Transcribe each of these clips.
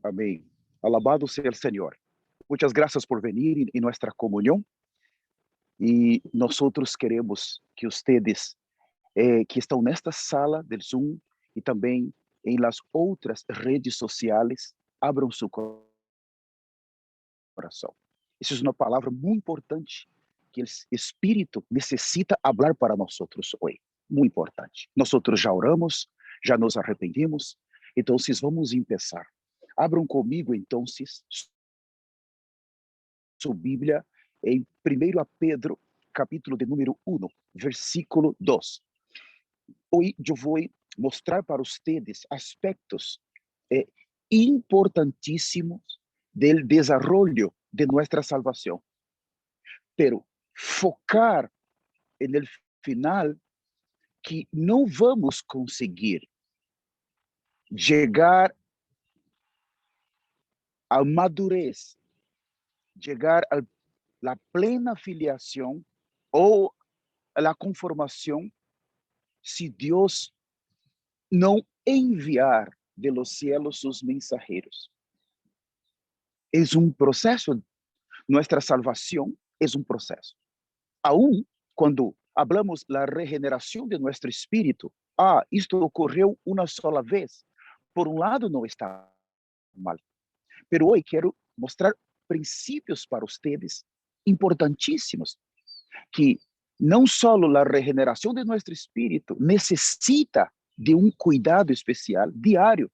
Amém. Alabado sea el Señor. Muchas gracias por venir en nuestra comunión. Y nosotros queremos que ustedes que estão nesta sala del Zoom e também em las outras redes sociais, abram seu coração. Essa é uma palavra muito importante que o Espírito necessita falar para nós hoje. Muito importante. Nós já oramos, já nos arrependimos, então vamos começar. Abram comigo, então, sua Bíblia em 1 Pedro, capítulo de número 1, versículo 2. Hoje eu vou mostrar para vocês aspectos importantíssimos do desenvolvimento de nossa salvação. Pero focar no final que não vamos conseguir chegar à madurez, chegar à plena filiação ou à conformação se Deus não enviar de los cielos sus mensajeros. É processo, nossa salvação é processo. Aún quando hablamos da regeneração de nosso espírito, isto ocorreu uma sola vez. Por lado, não está mal. Pero hoje quero mostrar princípios para vocês importantíssimos, que não só a regeneração de nosso espírito necessita de cuidado especial diário,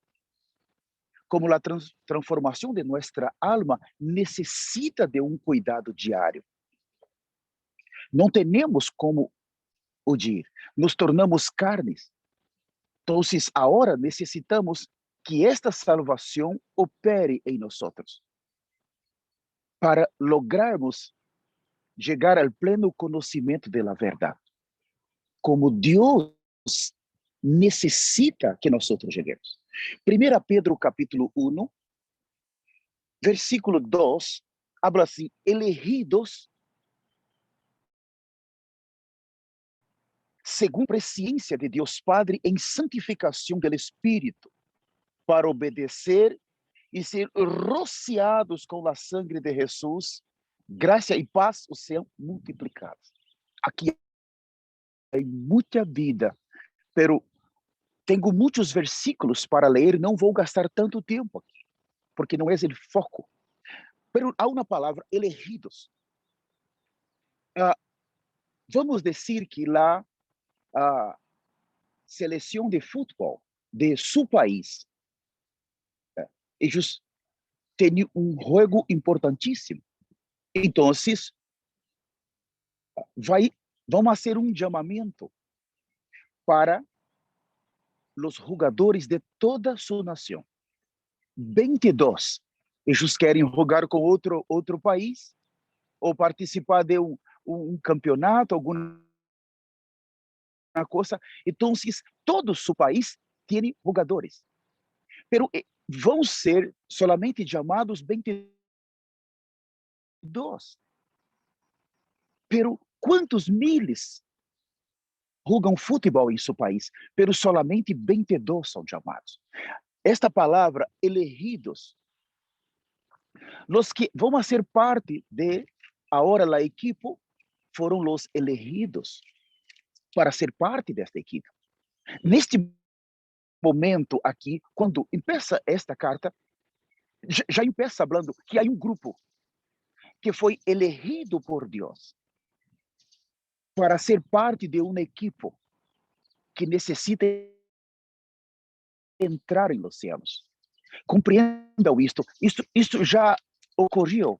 como a transformação de nossa alma necessita de cuidado diário. Não temos como huir, nos tornamos carnes. Então, agora necessitamos que esta salvação opere em nós, para lograrmos chegar ao pleno conhecimento da verdade, como Deus necessita que nós cheguemos. 1 Pedro capítulo 1, versículo 2, habla assim: elegidos segundo a presciência de Deus Padre em santificação do Espírito, para obedecer e ser rociados com a sangue de Jesus, graça e paz os sejam multiplicados. Aqui há muita vida, pero tenho muitos versículos para ler, não vou gastar tanto tempo aqui, porque não é o foco. Pero há uma palavra, elegidos. Vamos dizer que lá a seleção de futebol de seu país, eles têm jogo importantíssimo. Então, vamos fazer chamamento para os jogadores de toda sua nação. 22. Eles querem jogar com outro país ou participar de campeonato, alguma coisa. Então, todo seu país tem jogadores. Pero vão ser solamente chamados 22. Pero quantos miles jogam futebol em seu país? Pero solamente 22 são chamados. Esta palavra, elegidos, os que vão ser parte de, agora a equipe, foram os elegidos para ser parte desta equipe. Neste momento aqui, quando começa esta carta, já começa falando que há grupo que foi elegido por Deus para ser parte de uma equipe que necessita entrar em los cielos. Compreendam isto. Isto já ocorreu.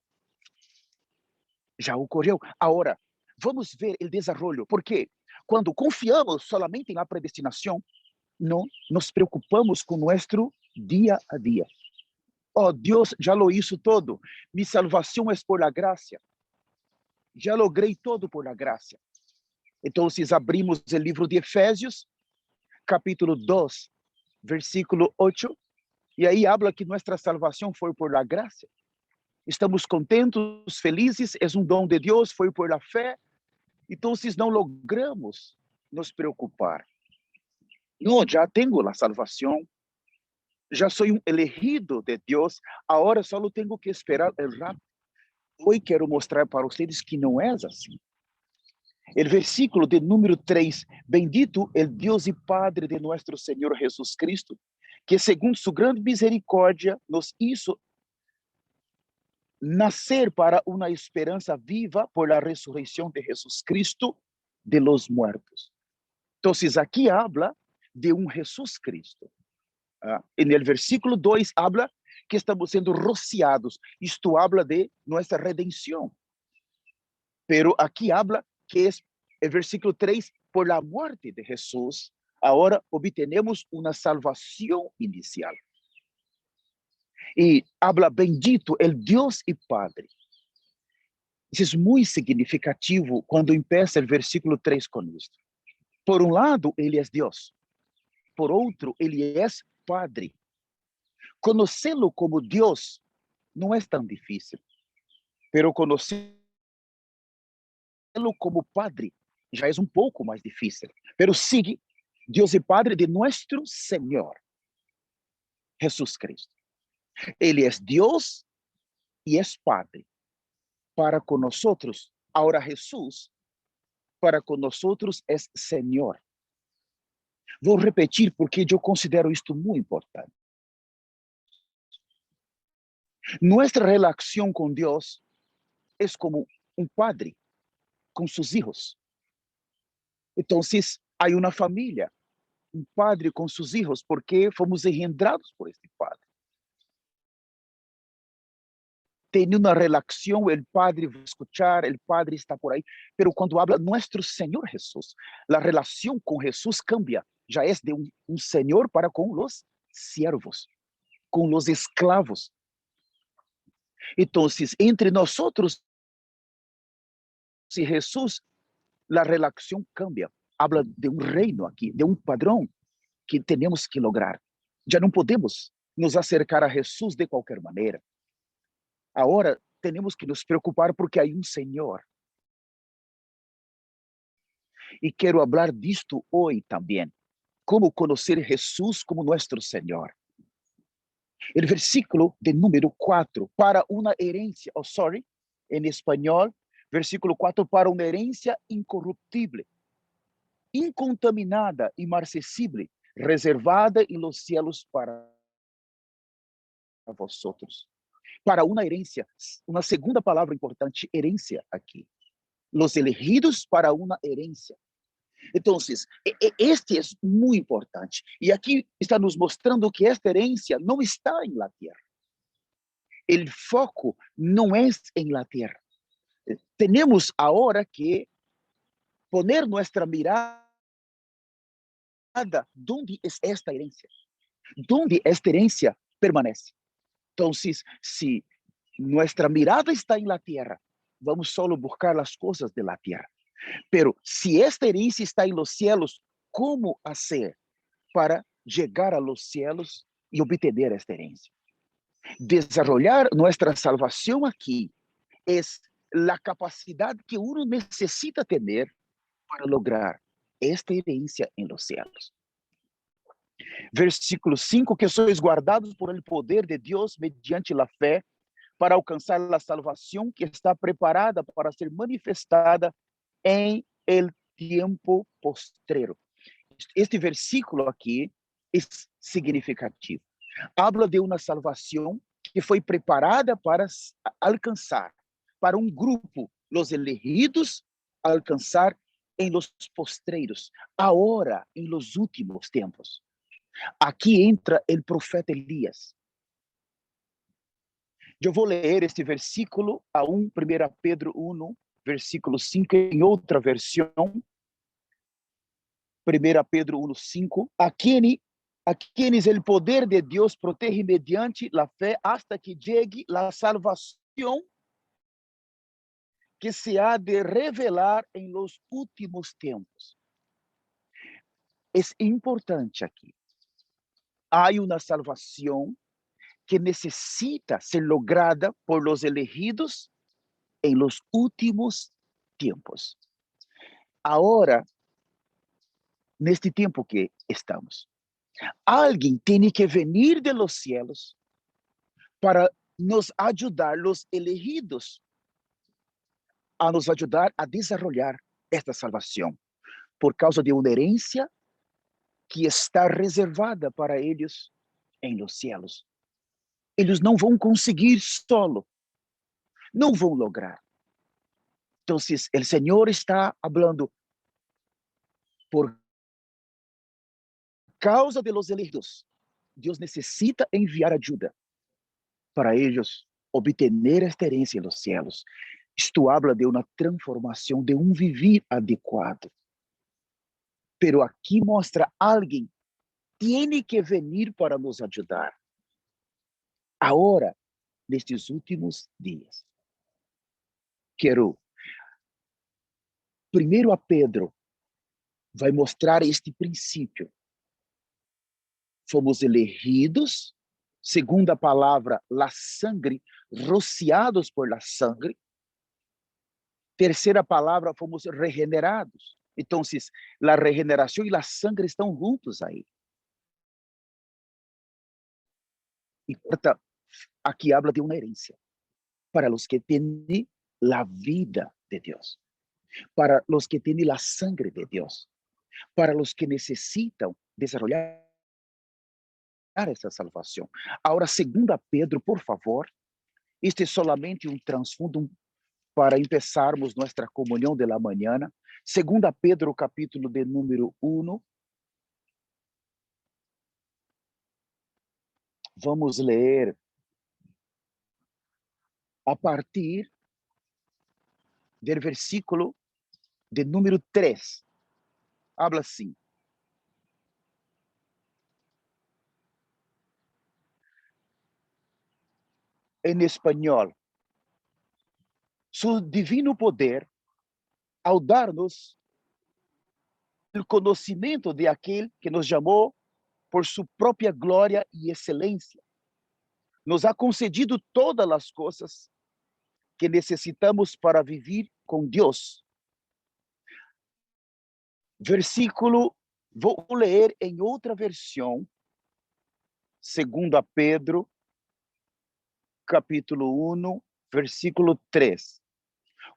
Já ocorreu. Agora, vamos ver o desenvolvimento, porque quando confiamos solamente na predestinação, não nos preocupamos com nosso dia a dia. Deus já lo hizo todo. Mi salvação é por la gracia. Já logrei todo por la gracia. Então, abrimos o livro de Efésios, capítulo 2, versículo 8, e aí habla que nossa salvação foi por la gracia. Estamos contentos, felizes, é dom de Deus, foi por la fé. Então, não logramos nos preocupar. Não, já tenho a salvação, já sou um elegido de Deus, agora só tenho que esperar o rapto. Hoje quero mostrar para vocês que não é assim. O versículo de número 3, bendito el Deus e Padre de nosso Senhor Jesus Cristo, que segundo su grande misericórdia nos hizo nascer para uma esperança viva por la resurrección de Jesus Cristo de los muertos. Entonces, aquí habla de un Jesús Cristo. En el versículo 2 habla que estamos sendo rociados. Isto habla de nuestra redención. Pero aquí habla que es el versículo 3, por la muerte de Jesús, ahora obtenemos una salvación inicial. Y habla bendito el Dios y Padre. Isso é muito significativo quando empieza o versículo 3 com isto. Por um lado, ele é Deus. Por outro, ele é Padre. Conhecê-lo como Deus não é tão difícil. Pero conhecê-lo como Padre já é um pouco mais difícil. Pero sigue Deus e Padre de nosso Senhor, Jesus Cristo. Ele é Deus e é Padre. Para com nós, agora Jesus, para com nós é Senhor. Vou repetir porque eu considero isto muito importante. Nossa relação com Deus é como um padre com seus filhos. Então, há uma família, um padre com seus filhos, porque fomos engendrados por este padre. Tem uma relação, o padre vai escutar, o padre está por aí, pero quando habla nosso Senhor Jesus, a relação com Jesus cambia, já é de um Senhor para com os siervos, com os esclavos. Então, entre nós e Jesus, a relação cambia. Habla de um reino aqui, de um padrão que temos que lograr. Já não podemos nos acercar a Jesus de qualquer maneira. Agora, temos que nos preocupar porque há um Senhor. E quero falar disto hoje também. Como conhecer Jesus como nosso Senhor. O versículo de número 4, para uma herência, em espanhol, versículo 4, para uma herência incorruptível, incontaminada, imarcessível, reservada em los cielos para vosotros. Para uma herência, uma segunda palavra importante, herência aqui. Los elegidos para uma herência. Então, este é muito importante. E aqui está nos mostrando que esta herência não está em la terra. O foco não é em la terra. Temos agora que poner nossa mirada onde é esta herência. Onde esta herência permanece. Então, se nossa mirada está em la terra, vamos solo buscar as coisas de la terra. Pero se esta herencia está en los cielos, ¿cómo hacer para llegar a los cielos y obtener esta herencia? Desarrollar nuestra salvación aquí es la capacidad que uno necesita tener para lograr esta herencia en los cielos. Versículo 5, que sois guardados por el poder de Dios mediante la fe para alcançar a salvação que está preparada para ser manifestada em el tiempo postrero. Este versículo aqui é significativo. Habla de uma salvação que foi preparada para alcançar, para um grupo, os elegidos, alcançar em los postreiros, agora, em los últimos tempos. Aqui entra o profeta Elias. Eu vou ler este versículo a 1 Pedro 1, versículo 5, em outra versão, 1 Pedro 1, 5, a quienes el poder de Dios protege mediante la fe hasta que llegue la salvación que se ha de revelar en los últimos tiempos. Es importante aqui. Há uma salvação que necessita ser lograda por los elegidos em los últimos tiempos. Agora, neste tempo que estamos, Alguém tem que vir de los cielos para nos ajudar, los elegidos, a nos ajudar a desarrollar esta salvação, por causa de uma herência que está reservada para eles em los cielos. Eles não vão conseguir solo, não vão lograr. Então, o Senhor está falando por causa de los elegidos. Deus necessita enviar ajuda para eles obter esta herência nos céus. Isto habla de uma transformação, de um viver adequado. Pero aqui mostra alguém tem que vir para nos ajudar. Agora, nestes últimos dias, quero primeiro a Pedro vai mostrar este princípio. Fomos elegidos, segundo a palavra, la sangre, rociados por la sangre. Terceira palavra, fomos regenerados. Então, a regeneração e a sangre estão juntos aí. E quarta, aqui habla de uma herência para os que têm a vida de Deus, para os que têm a sangre de Deus, para os que necessitam desenvolver essa salvação. Agora, segundo Pedro, por favor, este é solamente um transfundo para começarmos nossa comunhão de la manhã. Segunda Pedro, capítulo de número 1. Vamos ler a partir do versículo de número 3. Habla assim: em espanhol, su divino poder, ao dar-nos o conhecimento de aquele que nos chamou por sua própria glória e excelência, nos ha concedido todas as coisas que necessitamos para viver com Deus. Versículo, vou ler em outra versão, segundo a Pedro, capítulo 1, versículo 3.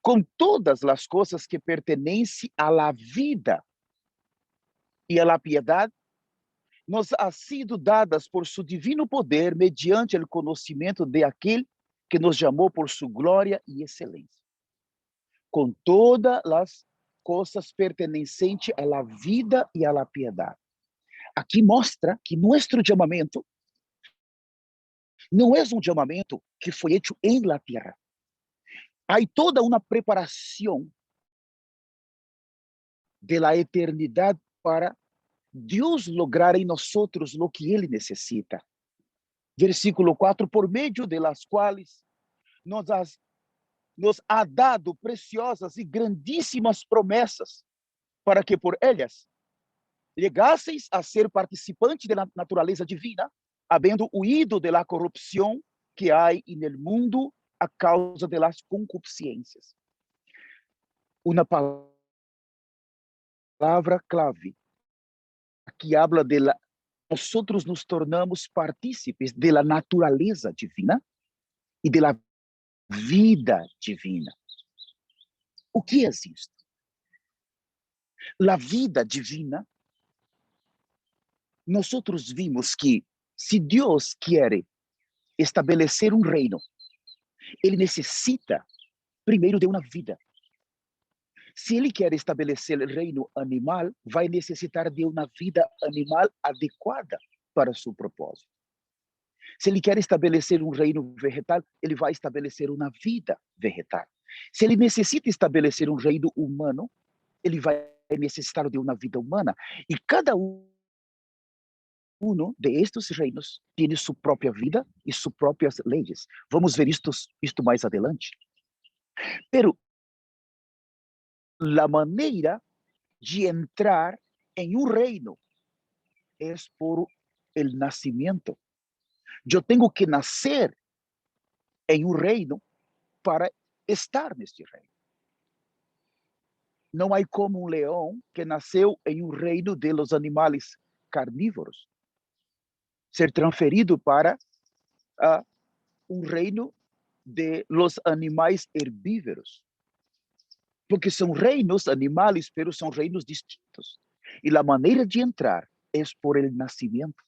Com todas as coisas que pertencem à la vida e à la piedade, nos ha sido dadas por su divino poder, mediante o conhecimento de aquele que nos chamou por sua glória e excelência. Com todas as coisas pertencentes à la vida e à la piedade. Aqui mostra que nosso chamamento não é um chamamento que foi feito em la terra. Há toda uma preparação de la eternidade para Deus lograr em nós o que Ele necessita. Versículo 4, por meio de las quais nos ha dado preciosas e grandíssimas promessas, para que por elas chegasseis a ser participantes da natureza divina, havendo huido de la corrupção que há no mundo a causa de las concupiscências. Uma palavra clave que habla de la, nós nos tornamos partícipes da natureza divina e da vida divina. O que é isto? A vida divina, nós vimos que se Deus quer estabelecer um reino, Ele necessita primeiro de uma vida. Se Ele quer estabelecer o reino animal, vai necessitar de uma vida animal adequada para seu propósito. Se Ele quer estabelecer um reino vegetal, Ele vai estabelecer uma vida vegetal. Se Ele necessita estabelecer um reino humano, Ele vai necessitar de uma vida humana. E cada um de estes reinos tem sua própria vida e suas próprias leis. Vamos ver isto mais adelante. Pero a maneira de entrar em um reino é por el nascimento. Eu tenho que nascer em um reino para estar neste reino. Não há como um leão que nasceu em um reino de los animais carnívoros. ser transferido para um reino de los animais herbívoros. Porque são reinos animais, pero são reinos distintos. E a maneira de entrar é por el nascimento.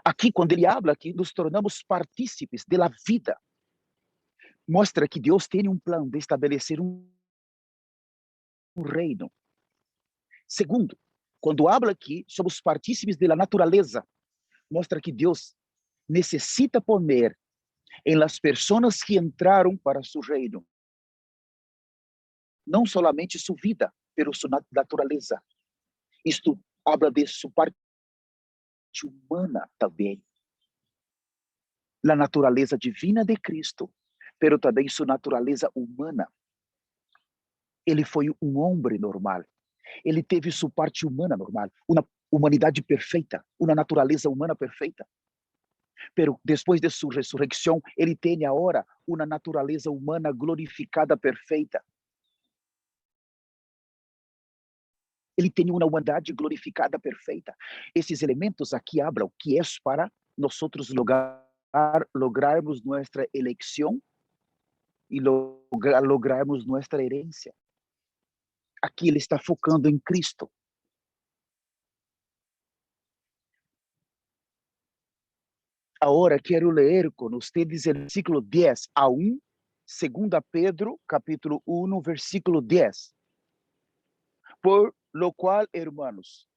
Aqui, quando ele habla que nos tornamos partícipes da vida, mostra que Deus tem um plano de estabelecer um reino. Segundo, quando habla aqui, somos partícipes da natureza, mostra que Deus necessita poner em las pessoas que entraram para seu reino, não somente sua vida, pero sua natureza. Isto habla de sua parte humana também. A natureza divina de Cristo, pero também sua natureza humana. Ele foi um homem normal. Ele teve sua parte humana normal, uma humanidade perfeita, uma natureza humana perfeita. Pero depois de sua ressurreição, ele tem agora uma natureza humana glorificada perfeita. Ele tem uma humanidade glorificada perfeita. Esses elementos aqui hablam que é para nós lograrmos nossa eleição e lograrmos nossa herência. Aqui ele está focando em Cristo. Agora quero ler com vocês o versículo 10 a 1, 2 Pedro, capítulo 1, versículo 10. Por lo qual, hermanos,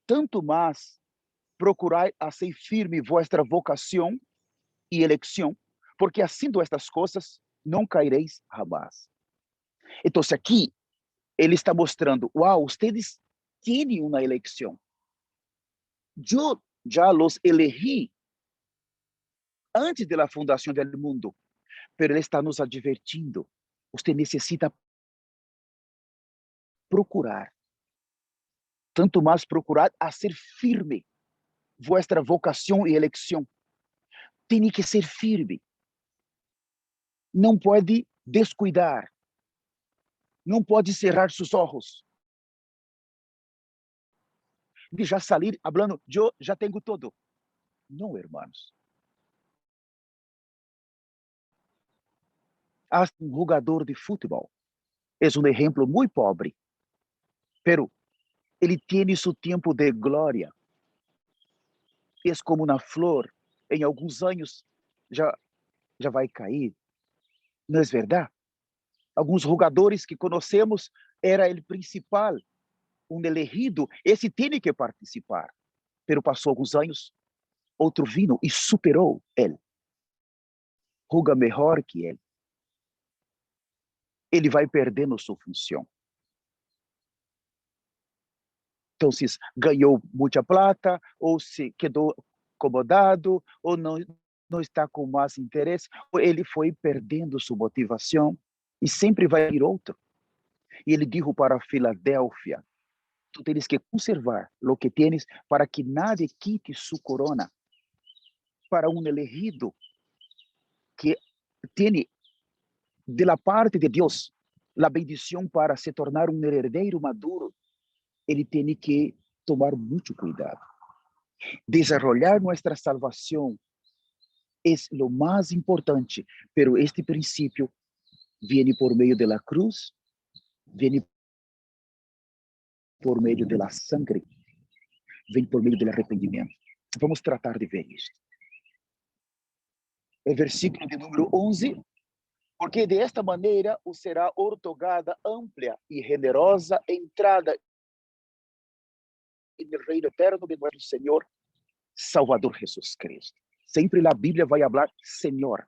tanto mais procurai hacer firme vuestra vocação e eleição, porque haciendo estas coisas não caireis jamais. Então, aqui ele está mostrando, uau, vocês têm uma eleição. Eu já los elegí antes da fundação do mundo, pero ele está nos advertindo. Você necessita procurar, tanto mais procurar a ser firme vuestra vocação e eleição. Tem que ser firme. Não pode descuidar. Não pode cerrar seus olhos. De já sair falando, eu já tenho tudo. Não, irmãos. Há um jogador de futebol. É um exemplo muito pobre. Pero ele tem seu tempo de glória. É como uma flor. Em alguns anos já vai cair. Não é verdade? Alguns jogadores que conhecemos era o principal, um elegido. Esse tem que participar. Pero passou alguns anos, outro vino e superou ele. Joga melhor que ele. Ele vai perdendo sua função. Então, se ganhou muita plata, ou se quedou acomodado, ou não está com mais interesse, ou ele foi perdendo sua motivação, e sempre vai ir outro. E ele disse para Filadélfia, tu tens que conservar o que tens para que nadie quite sua corona. Para um elegido que tem de la parte de Deus a bendição para se tornar um herdeiro maduro, ele tem que tomar muito cuidado. Desarrollar nossa salvação é o mais importante, pero este princípio vem por meio da cruz, vem por meio da sangre, vem por meio do arrependimento. Vamos tratar de ver isso. O versículo de número 11, porque de esta maneira o será otorgada ampla e generosa entrada no reino eterno de nosso Senhor Salvador Jesus Cristo. Sempre a Bíblia vai falar Senhor.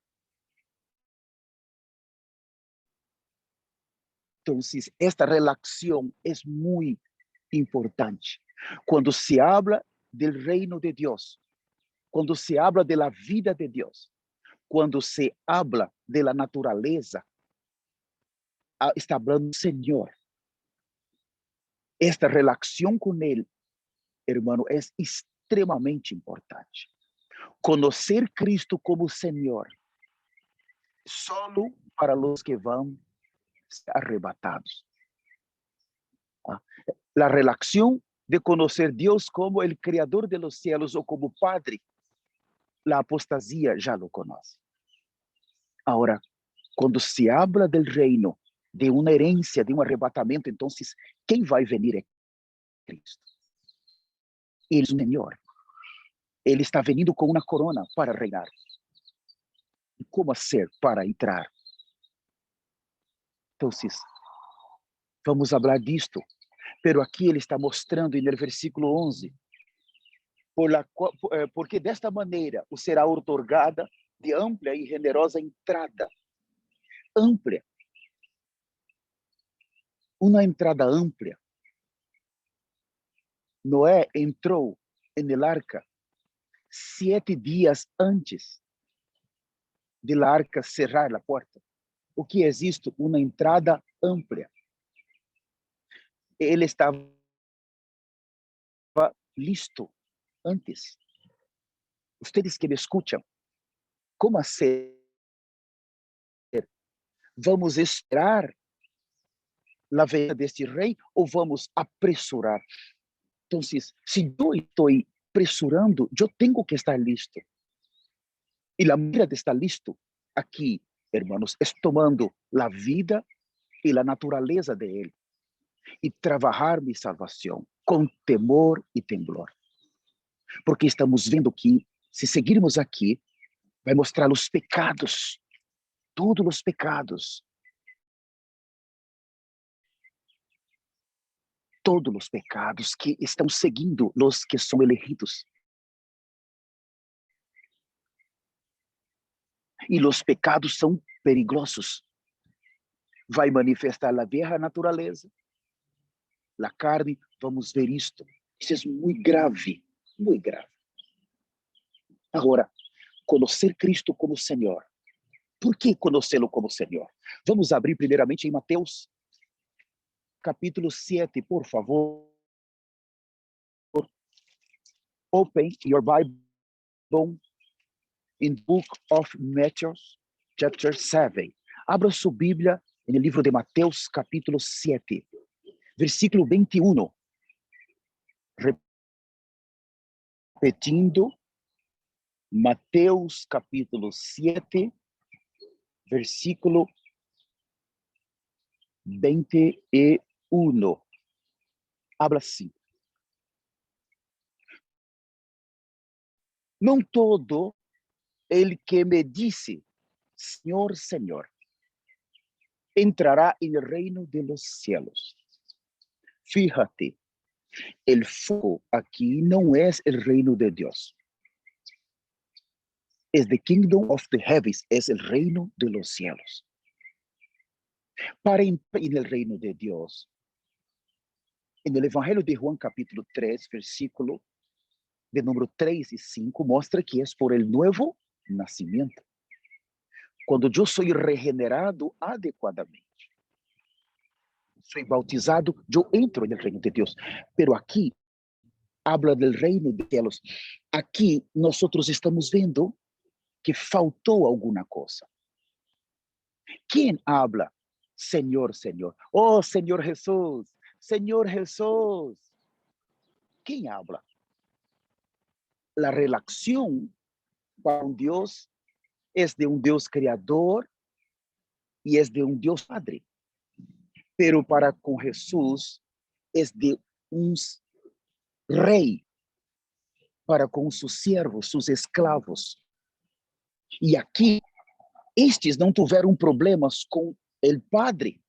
Então, esta relação é muito importante. Quando se habla do reino de Deus, quando se habla da vida de Deus, quando se habla da natureza, está falando Senhor. Esta relação com Ele, irmão, é extremamente importante. Conhecer Cristo como Senhor, solo para os que vão ser arrebatados. A relação de conocer Dios como el creador de los cielos o como Padre, la apostasía ya lo conoce. Ahora, cuando se habla del reino, de una herencia, de un arrebatamento, entonces, ¿quién va a venir es Cristo? Ele é o Senhor. Ele está vindo com uma corona para reinar. E como ser para entrar? Então, vamos falar disto. Pero aqui ele está mostrando no versículo 11, porque desta maneira o será otorgada de ampla e generosa entrada. Ampla. Uma entrada ampla. Noé entrou no arca 7 dias antes de la arca cerrar a porta. O que existe? Uma entrada ampla. Ele estava listo antes. Ustedes que me escutam, como assim? Vamos esperar a venida deste rei ou vamos apressurar? Então, se eu estou pressurando, eu tenho que estar listo. E a maneira de estar listo aqui, hermanos, é tomando a vida e a natureza de Ele e trabalhar minha salvação com temor e temblor. Porque estamos vendo que, se seguirmos aqui, vai mostrar os pecados, todos os pecados. Todos os pecados que estão seguindo os que são elegidos. E os pecados são perigosos. Vai manifestar a velha natureza, a carne. Vamos ver isto. Isso é muito grave, muito grave. Agora, conhecer Cristo como Senhor. Por que conhecê-lo como Senhor? Vamos abrir primeiramente em Mateus, capítulo 7, por favor. Open your Bible in book of Matthew, chapter 7. Abra sua Bíblia no livro de Mateus, capítulo 7, versículo 21. Repetindo, Mateus, capítulo 7, versículo 21. Habla assim. Não todo el que me disse, Senhor, Senhor, entrará en el reino de los cielos. Fíjate, el foco aquí no es el reino de Dios. Es the kingdom of the heavens, es el reino de los cielos. Para entrar en el reino de Dios, en el Evangelio de Juan capítulo 3, versículo de número 3 y 5, mostra que es por el nuevo nacimiento. Cuando yo soy regenerado adecuadamente, soy bautizado, yo entro en el reino de Dios. Pero aquí habla del reino de cielos. Aquí nosotros estamos viendo que faltou alguma coisa. Quem habla? Senhor, Senhor. Oh, Senhor Jesus. Senhor Jesus. Quem habla? La relação com Deus é de um Deus criador e é de um Deus Padre. Pero para com Jesus é de um rei para com seus servos, seus escravos. E aqui, estes não tiveram problemas com o Padre,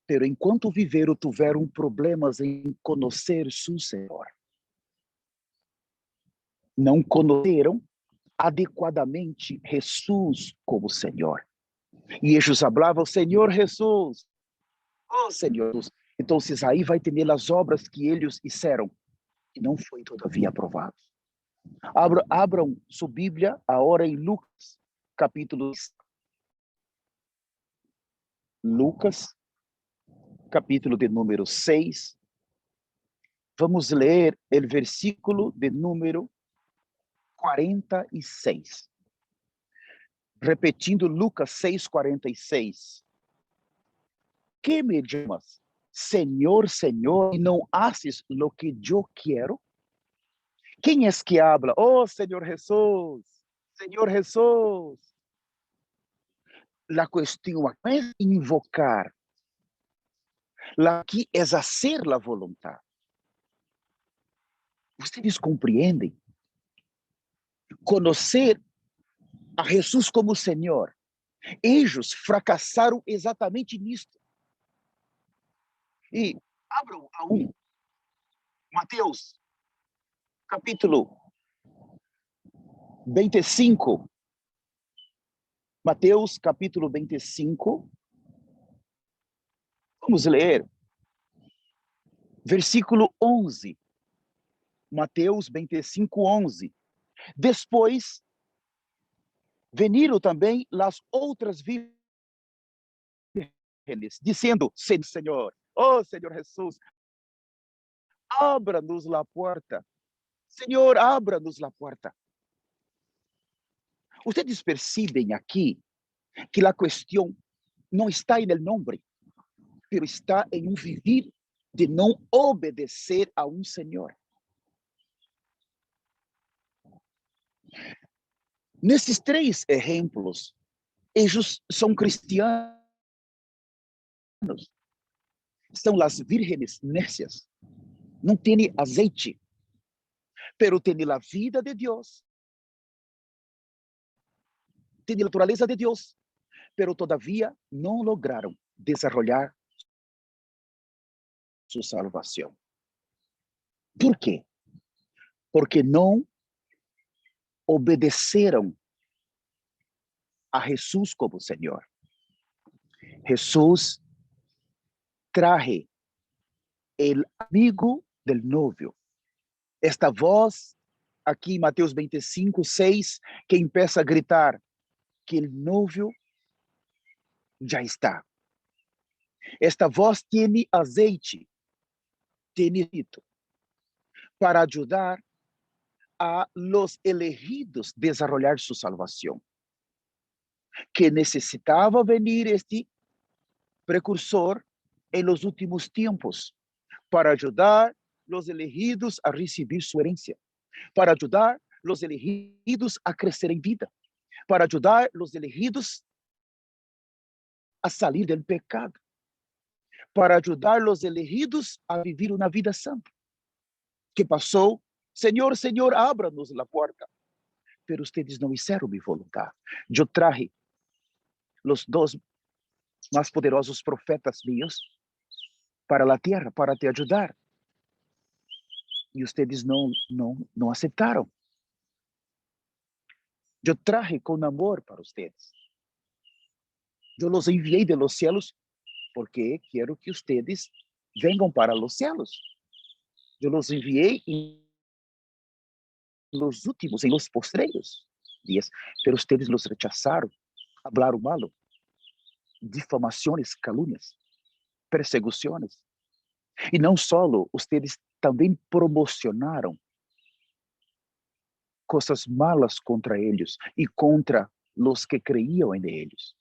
pero enquanto viveram, tiveram problemas em conhecer seu Senhor. Não conheceram adequadamente Jesus como Senhor. E eles falavam, Senhor Jesus, oh Senhor Jesus. Então, aí vai ter as obras que eles fizeram, e não foi todavia aprovado. Abram sua Bíblia agora em Lucas, capítulo 6. Lucas, capítulo de número 6. Vamos ler o versículo de número 46. Repetindo Lucas 6:46. Que me llamas, Señor, Señor, y no haces lo que yo quiero? ¿Quién es que habla? Oh, Señor Jesús, Señor Jesús. La cuestión no es invocar, la aquí es hacer la voluntad. Ustedes compreendem? Conocer a Jesus como Senhor. Eles fracassaram exatamente nisto. E abram a Mateus, capítulo 25. Mateus, capítulo 25. Vamos ler. Versículo 11. Mateus 25, 11. Depois, veniram também as outras vírgenes, dizendo: Senhor, oh Senhor Jesus, abra-nos a porta. Senhor, abra-nos a porta. Ustedes percebem aqui que a questão não está no nome, pero está em vivir de não obedecer a Senhor. Nesses três exemplos, eles são cristianos, são as vírgenes necias, não têm azeite, pero têm a vida de Deus, têm a natureza de Deus, pero todavia não lograram desarrollar sua salvação. Por quê? Porque não obedeceram a Jesus como Senhor. Jesus traje el amigo del novio. Esta voz aqui em Mateus 25, 6, que empieza a gritar que el novio já está. Esta voz tem azeite, tem rito, para ajudar a los elegidos desarrollar su salvación. Que necesitaba venir este precursor en los últimos tiempos para ayudar los elegidos a recibir su herencia, para ayudar los elegidos a crecer en vida, para ayudar los elegidos a salir del pecado, para ayudar los elegidos a vivir una vida santa. Que pasó, Señor, Señor, ábranos la puerta. Pero ustedes não hicieron mi voluntad. Yo traje los dos más poderosos profetas míos para la tierra, para te ayudar. E ustedes não aceitaram. Eu traje com amor para ustedes. Eu los enviei de los cielos porque quero que ustedes venham para los cielos. Eu los enviei em los últimos, em los postreros dias, pero ustedes los rechazaram, hablaram malo, difamações, calúnias, perseguições. E não solo, ustedes também promocionaram coisas malas contra eles e contra os que creiam em eles.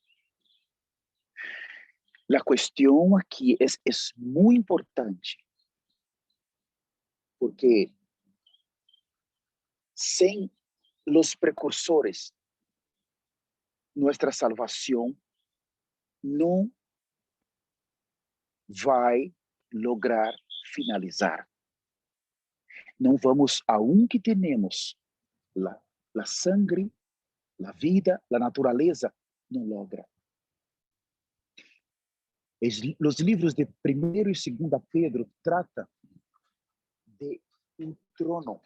A questão aqui é muito importante, porque sem os precursores, nossa salvação não vai lograr finalizar. Não vamos, aunque temos a sangre, a vida, a natureza, não logra. Os livros de 1º e 2º Pedro trata de um trono,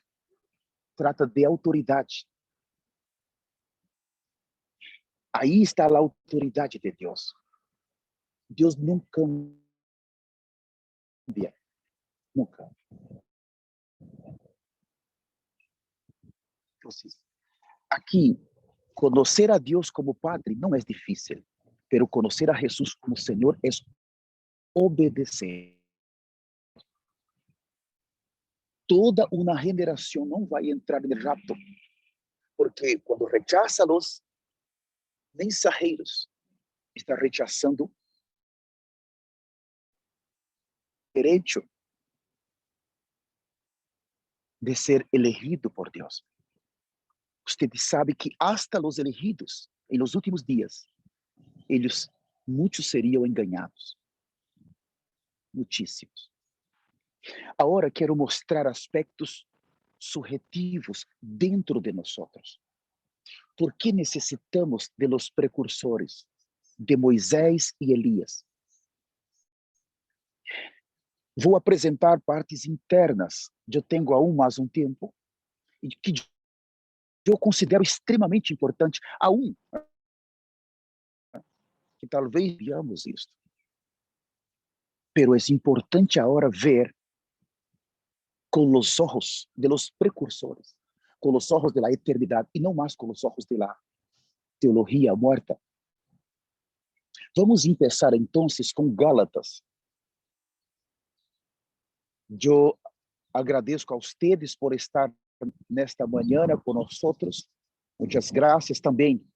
trata de autoridade. Aí está a autoridade de Deus. Deus não cambia. Nunca. Então, aqui, conhecer a Deus como Padre não é difícil, pero conhecer a Jesus como Senhor é obedecer. Toda uma geração não vai entrar no rapto, porque quando rechaça os mensageiros, está rechazando derecho de ser elegido por Dios. Usted sabe que hasta los elegidos, en los últimos días, muchos seriam engañados. Muchísimos. Agora quero mostrar aspectos subjetivos dentro de nós. Por que necessitamos de los precursores, de Moisés e Elias? Vou apresentar partes internas. Eu tenho aún mais tempo e que eu considero extremamente importante, aún que talvez veamos isso. Pero é importante agora ver com os olhos de los precursores, com os olhos de la eternidade e não mais com os olhos de la teologia muerta. Vamos começar então com Gálatas. Eu agradeço a vocês por estar nesta manhã conosco. Muitas graças também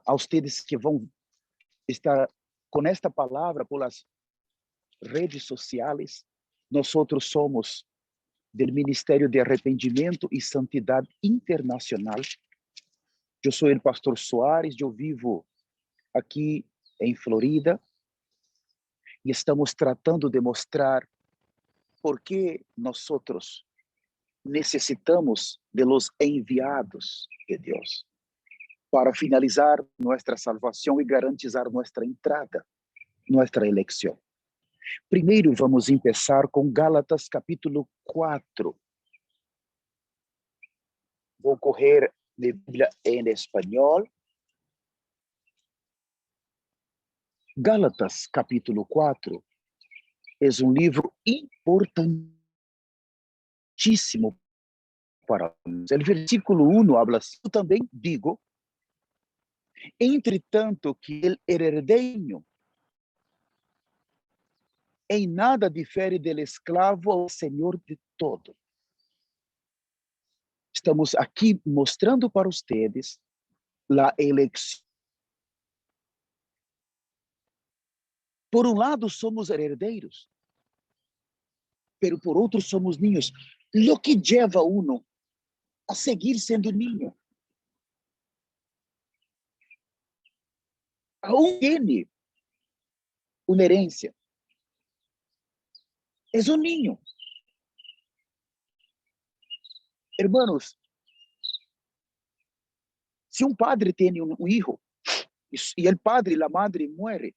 a vocês que vão estar com esta palavra por las redes sociais. Nós somos do Ministério de Arrependimento e Santidade Internacional. Eu sou o pastor Soares, eu vivo aqui em Florida e estamos tratando de mostrar por que nós necessitamos de los enviados de Deus para finalizar nossa salvação e garantizar nossa entrada, nossa eleição. Primeiro vamos começar com Gálatas capítulo 4. Vou correr de Bíblia em espanhol. Gálatas capítulo 4 é livro importantíssimo para nós. O versículo 1 habla assim: eu também digo, entretanto, que o herdeiro em nada difere del escravo ao senhor de todo. Estamos aqui mostrando para vocês a eleição. Por um lado, somos herdeiros, pero por outro, somos niños. Lo que lleva uno a seguir sendo niño. Aún tiene uma herência. É um niño. Hermanos, se um padre tem um hijo e o padre e a madre muere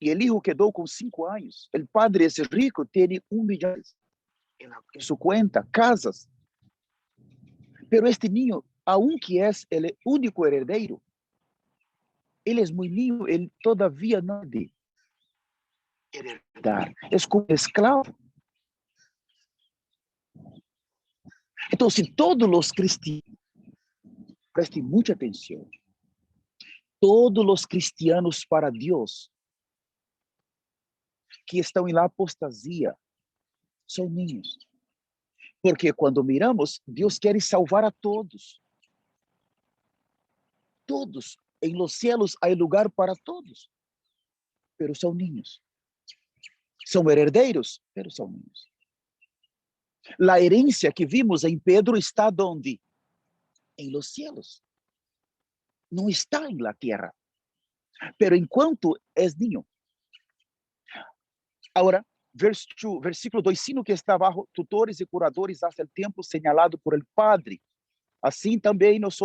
e o hijo quedou com 5 anos, o padre é rico, tem 1 milhão em sua conta, casas. Pero este niño, aunque é o único herdeiro, ele é muito niño, ele todavia não pode herdar. É como escravo. Então, se todos os cristianos, prestem muita atenção, todos os cristianos para Deus que estão em apostasia são niños. Porque quando miramos, Deus quer salvar a todos. Todos. Em los cielos há lugar para todos. Pero são niños. São herdeiros, pero são niños. A herência que vimos em Pedro está onde? Em los cielos. Não está em la tierra. Pero enquanto é niño. Agora, versículo 2, sino que está bajo tutores e curadores hasta el tempo señalado por el Padre. Assim também nós,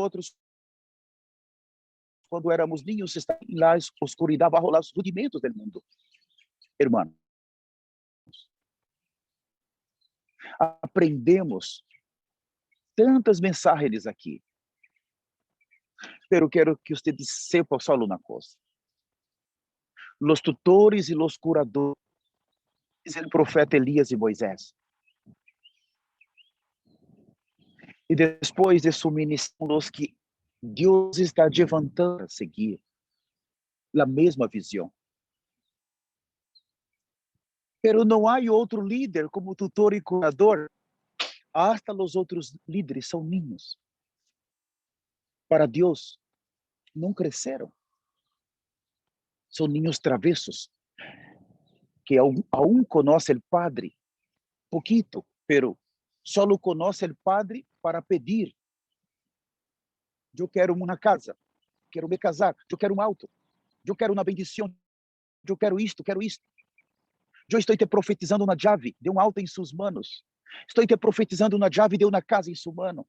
quando éramos niños, estávamos na oscuridade, bajo os rudimentos do mundo. Hermanos, aprendemos tantas mensagens aqui. Pero quero que vocês sepam só uma coisa. Os tutores e os curadores, o profeta Elias e Moisés. E depois de sua missão, os que Deus está levantando a seguir a mesma visão. Pero não há outro líder como tutor e curador. Hasta os outros líderes são niños. Para Deus, não cresceram. São niños travessos que aún conoce el Padre, poquito, pero solo conoce el Padre para pedir. Eu quero uma casa, quero me casar, eu quero um auto, eu quero uma bendição, eu quero isto, quero isto. Eu estou te profetizando uma chave de um auto em suas manos. Estou te profetizando uma chave de uma casa em sua mano.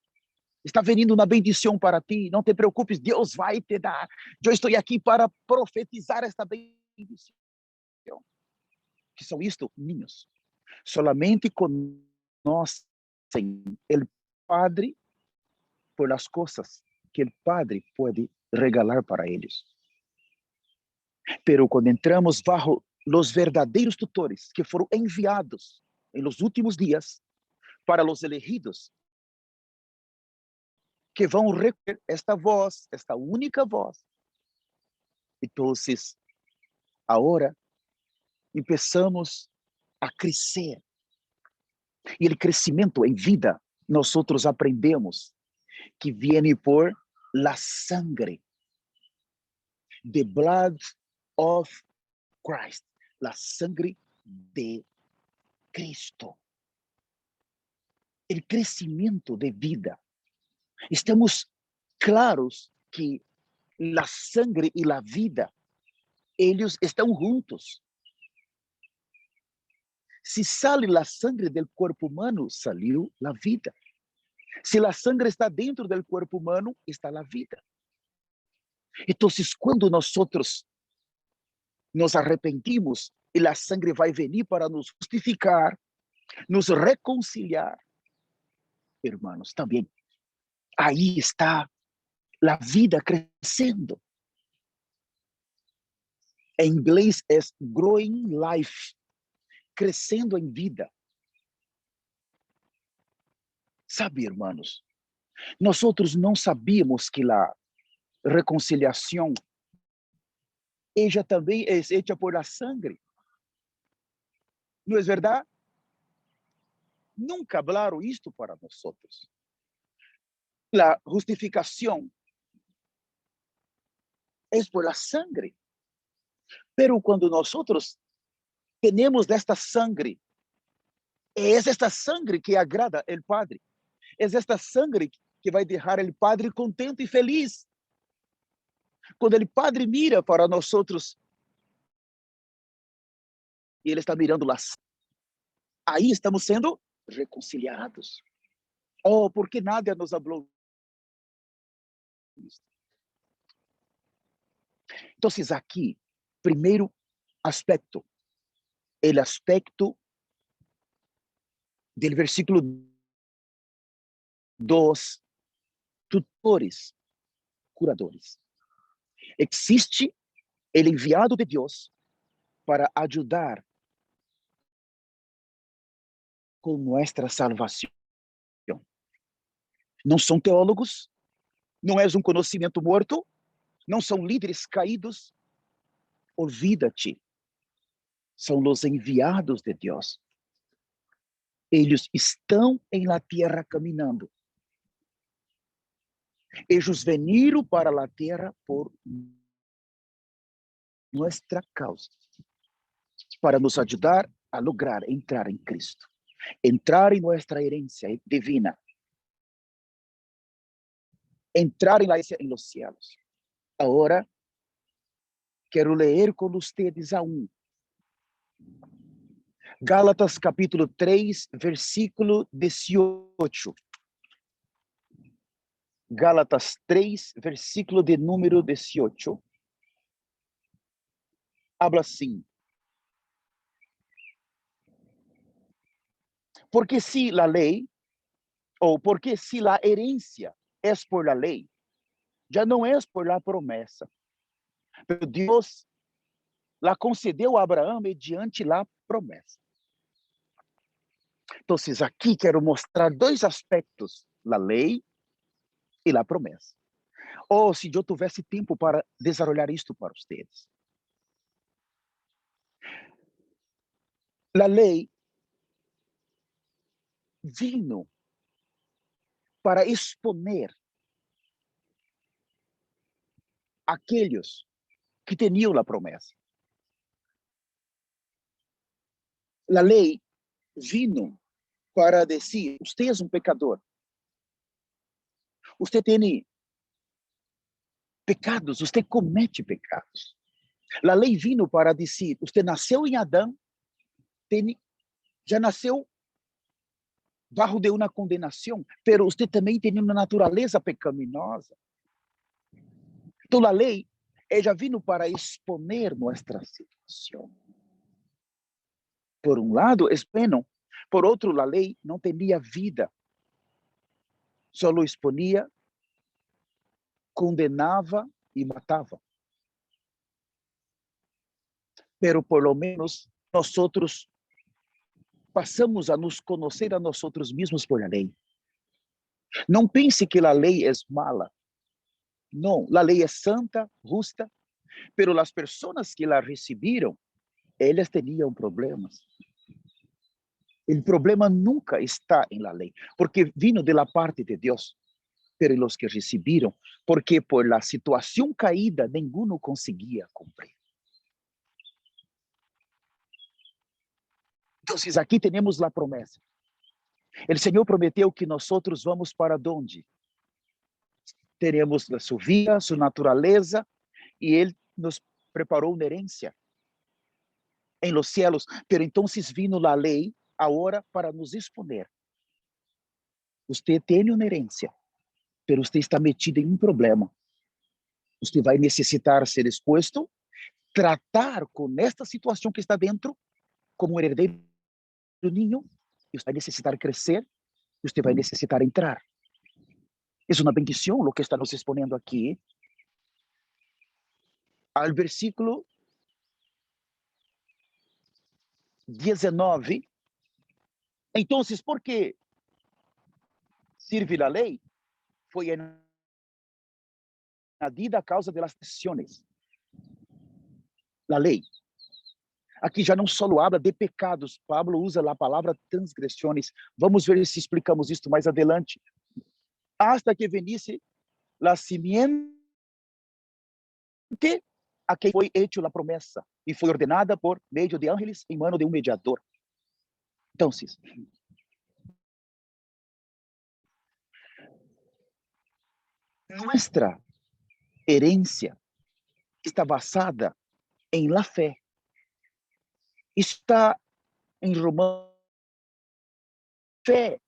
Está vindo uma bendição para ti. Não te preocupes, Deus vai te dar. Eu estou aqui para profetizar esta bendição. Que são isto, ninhos. Solamente conhecem o Padre por as coisas que o Padre pode regalar para eles. Pero quando entramos bajo los verdadeiros tutores que foram enviados em los últimos dias para los elegidos, que vão recolher esta voz, esta única voz. Então, agora, começamos a crescer. E o crescimento em vida, nós aprendemos que vem por la sangre, the blood of Christ, la sangre de Cristo. O crescimento de vida. Estamos claros que a sangre e a vida, eles estão juntos. Se sale a sangre do corpo humano, saliu a vida. Se a sangre está dentro do corpo humano, está a vida. Então, quando nós nos arrepentimos, e a sangre vai venir para nos justificar, nos reconciliar, irmãos, também. Aí está a vida crescendo. Em inglês é growing life, crescendo em vida. Sabe, irmãos, nós não sabíamos que a reconciliação ella também é hecha por la sangre. Não é verdade? Nunca hablaram isto para nós. A justificação é por la sangre. Pero quando nós temos esta sangre, é esta sangre que agrada o Padre. É esta sangre que vai deixar o Padre contente e feliz. Quando o Padre mira para nós, e Ele está mirando lá, aí estamos sendo reconciliados. Oh, porque nada nos falou. Então, aqui, primeiro aspecto, o aspecto do versículo 2, tutores, curadores. Existe o enviado de Deus para ajudar com nossa salvação. Não são teólogos, não é um conhecimento morto, não são líderes caídos. Olvídate, são os enviados de Deus. Eles estão em la terra caminhando. Eles veniram para la terra por nossa causa, para nos ajudar a lograr entrar em Cristo, entrar em nossa herência divina, entrar em la herencia en los cielos. Agora, quero ler com vocês Gálatas capítulo 3, versículo 18. Gálatas 3, versículo de número 18. Habla assim: porque se a lei, ou porque se a herência é por la lei, já não é por la promessa. Pero Deus la concedeu a Abraão mediante la promessa. Então, aqui quero mostrar dois aspectos, a lei e a promessa. Ou se eu tivesse tempo para desenvolver isto para vocês. A lei vino para exponer aqueles que tinham a promessa. a lei vino para dizer, você é um pecador. Você tem pecados, você comete pecados. A lei vino para dizer, você nasceu em Adão, já nasceu bajo de uma condenação, pero você também tem uma natureza pecaminosa. Então, a lei, ela vino para exponer nossa situação. Por um lado, é bueno. Por outro, a lei não tinha vida. Só exponia, condenava e matava. Pero, por lo menos, nós passamos a nos conhecer a nós mesmos por a lei. Não pense que a lei é mala. Não, a lei é santa, justa, pero as pessoas que la receberam, elas tinham problemas. O problema nunca está em la lei, porque vino de la parte de Deus. Pero los que receberam, porque por la situação caída, ninguno conseguia cumprir. Então, aqui temos a promessa. O Senhor prometeu que nós vamos para onde? Teremos a sua vida, sua natureza, e Ele nos preparou uma herência em los cielos. Pero então vino a lei agora para nos exponer. Você tem uma herência, pero você está metido em um problema. Você vai necessitar ser exposto, tratar com esta situação que está dentro, como um herdeiro do ninho, e você vai necessitar crescer, e você vai necessitar entrar. É uma bendição o que está nos exponendo aqui. Al versículo 19. Então, por que sirve a lei? Foi añadida a causa das transgresiones. A lei. Aqui já não só habla de pecados, Pablo usa a palavra transgressões. Vamos ver se explicamos isto mais adelante. Hasta que venisse la simiente a quem foi hecho a promessa e foi ordenada por meio de ángeles em mano de um mediador. Então, nossa herência está basada em la fé. Está em Romanos. Fé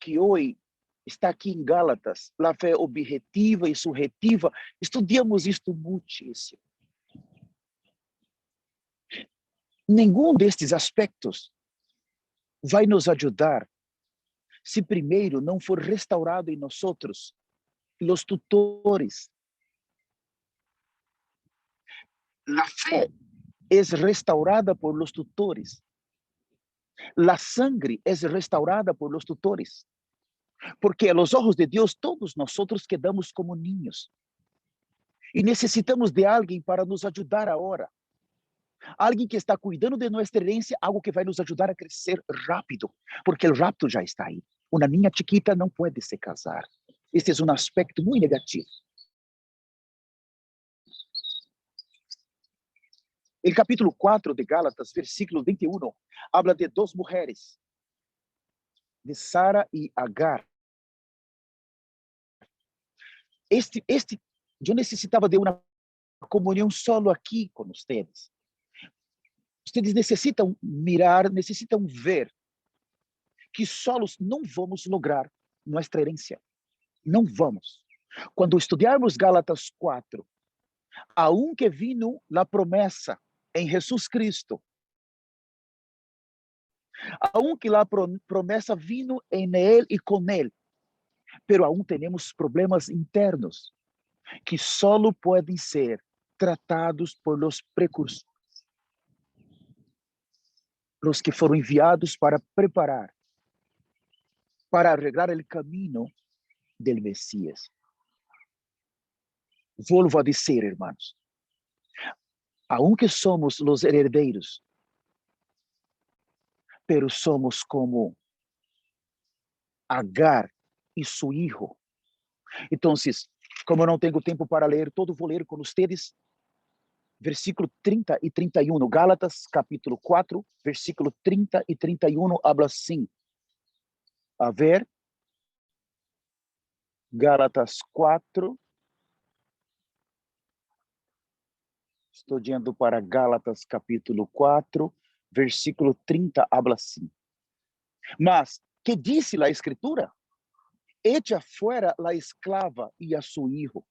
que hoje está aqui em Gálatas, a fé objetiva e subjetiva. Estudamos isto muitíssimo. Nenhum destes aspectos vai nos ajudar se primeiro não for restaurado em nós os tutores. A fé é restaurada por los tutores. La sangre é restaurada por los tutores. Porque a los ojos de Deus todos nós quedamos como niños. E necessitamos de alguém para nos ajudar agora. Alguém que está cuidando de nossa herência, algo que vai nos ajudar a crescer rápido, porque o rapto já está aí. Uma niña chiquita não pode se casar. Este é um aspecto muito negativo. O capítulo 4 de Gálatas, versículo 21, habla de duas mulheres, de Sara e Agar. Eu necessitava de uma comunhão solo aqui com vocês. Vocês necessitam mirar, necessitam ver que solos não vamos lograr nossa herência. Não vamos. Quando estudarmos Gálatas 4, aunque vino a promessa em Jesus Cristo, aunque a promessa vino em Ele e com Ele, pero aún temos problemas internos que solo podem ser tratados por los precursores, los que foram enviados para preparar, para arreglar o caminho del Mesías. Volvo a dizer, hermanos, aunque somos los herdeiros, pero somos como Agar e seu hijo. Então, como não tenho tempo para ler todo, vou ler com vocês versículo 30 e 31. Gálatas, capítulo 4, versículo 30 e 31, habla assim. A ver, Gálatas 4. Estou indo para Gálatas, capítulo 4, versículo 30, habla assim. Mas, que disse a Escritura? Echa fuera la esclava y a su hijo,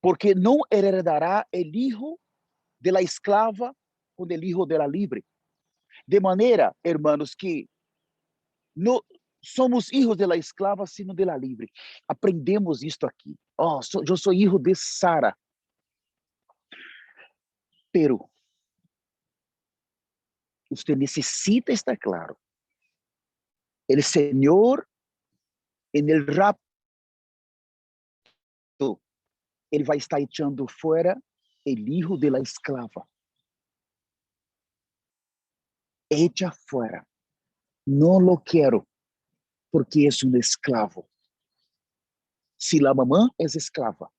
porque no heredará el hijo de la esclava con el hijo de la libre. De manera, hermanos, que no somos hijos de la esclava, sino de la libre. Aprendemos isto aqui. Oh, eu sou hijo de Sara. Pero, usted necessita estar claro. El Señor, en el rapto, ele vai estar echando fuera el hijo de la esclava. Echa fuera. No lo quiero, porque es un esclavo. Si la mamá es esclava,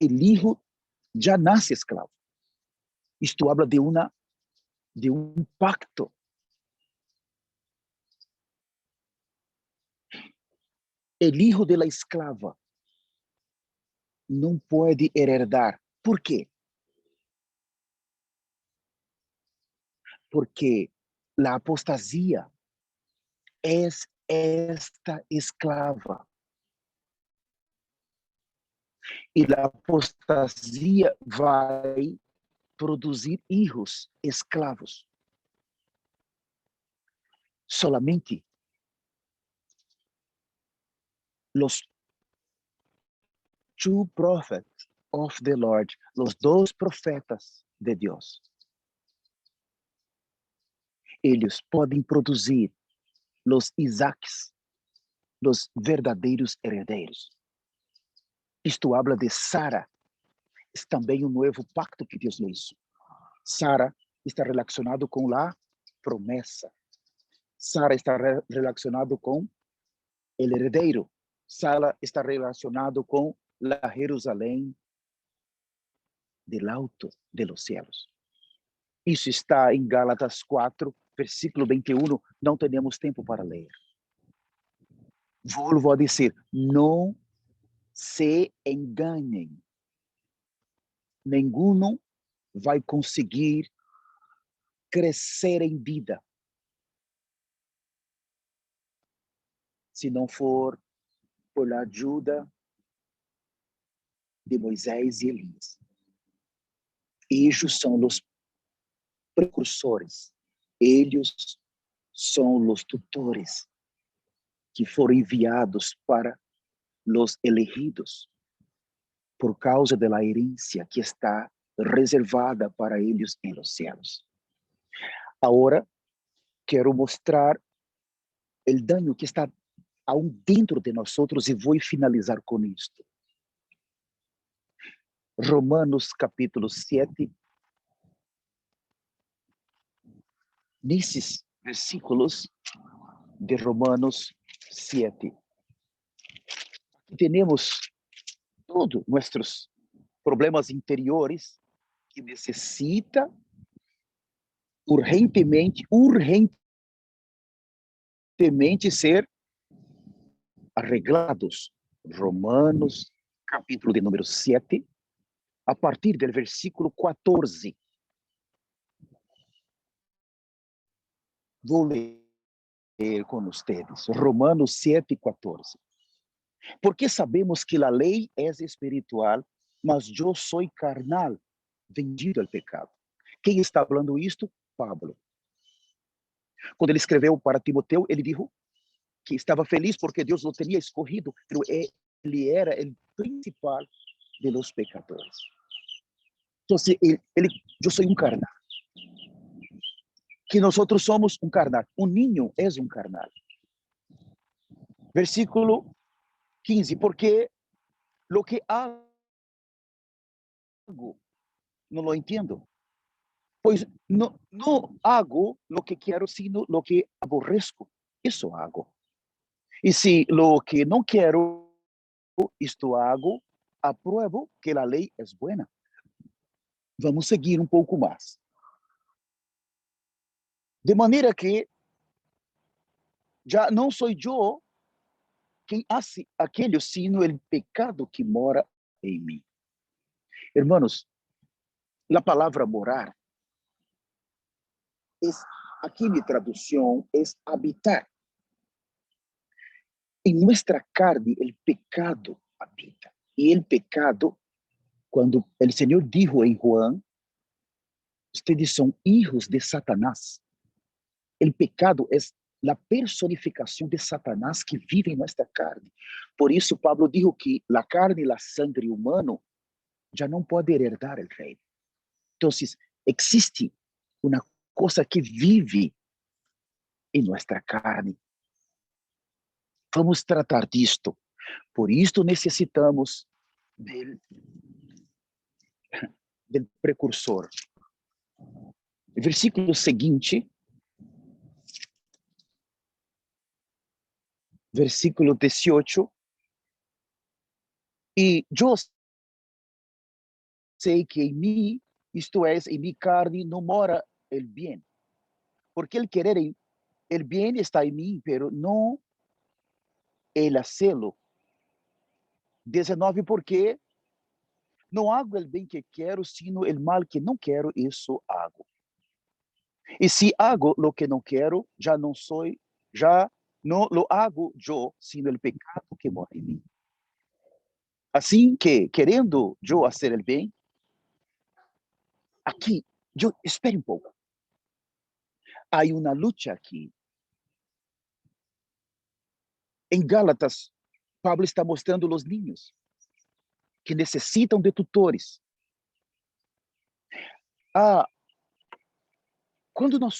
el hijo ya nace esclavo. Isto habla de un pacto. El hijo de la esclava não pode heredar. Por quê? Porque a apostasia é esta esclava. E a apostasia vai produzir hijos esclavos. Solamente os two prophets of the Lord, os dois profetas de Deus, eles podem produzir os Isaacs, os verdadeiros herdeiros. Isto habla de Sara, é também um novo pacto que Deus hizo. Sara está relacionado com a promessa. Sara está relacionado com o herdeiro. Sara está relacionado com a Jerusalém del alto de los cielos. Isso está em Gálatas 4, versículo 21. Não temos tempo para ler. Volvo a dizer, não se enganem. Nenhum vai conseguir crescer em vida se não for por a ajuda de Moisés e Elias. Eles são os precursores, eles são os tutores que foram enviados para os elegidos por causa da herência que está reservada para eles em los céus. Agora, quero mostrar o dano que está aún dentro de nós e vou finalizar com isto. Romanos capítulo 7, nesses versículos de Romanos 7, aqui temos todos nossos problemas interiores que necessita urgentemente ser arreglados. Romanos, capítulo de número 7, a partir do versículo 14. Vou ler com vocês. Romanos 7, 14. Porque sabemos que a lei é espiritual, mas eu sou carnal, vendido ao pecado. Quem está falando isto? Pablo. Quando ele escreveu para Timoteu, ele disse que estava feliz porque Deus o tinha escolhido, mas ele era o principal de los pecadores. Então, eu sou um carnal. Que nós somos um carnal. Um ninho é um carnal. Versículo 15. Porque lo que hago, não lo entendo. Pois não hago lo que quero, sino lo que aborrezco. Isso hago. E se lo que não quero, isto hago, apruebo que a lei é buena. Vamos seguir um pouco mais. De maneira que já não sou eu quem hace aquele, sino o pecado que mora em mim. Hermanos, a palavra morar, aqui na tradução, é habitar. Em nossa carne, o pecado habita. E o pecado, quando o Senhor dijo em Juan, ustedes são hijos de Satanás. O pecado é a personificação de Satanás que vive em nossa carne. Por isso, Pablo dijo que a carne e a sangre humano já não pode herdar o reino. Então, existe uma coisa que vive em nossa carne. Vamos tratar disto. Por isto necessitamos del precursor. O versículo seguinte, versículo 18, e eu sei que em mim, isto é, em minha carne, não mora o bem. Porque el querer, el bien está em mim, pero não el hacerlo. 19, porque não hago o bem que quero, sino o mal que não quero, isso hago. E se hago lo que não quero, já não lo hago eu, sino o pecado que mora em mim. Assim que, querendo eu fazer o bem, aqui, espere um pouco. Há uma luta aqui. Em Gálatas, Pablo está mostrando os niños que necessitam de tutores. Quando nós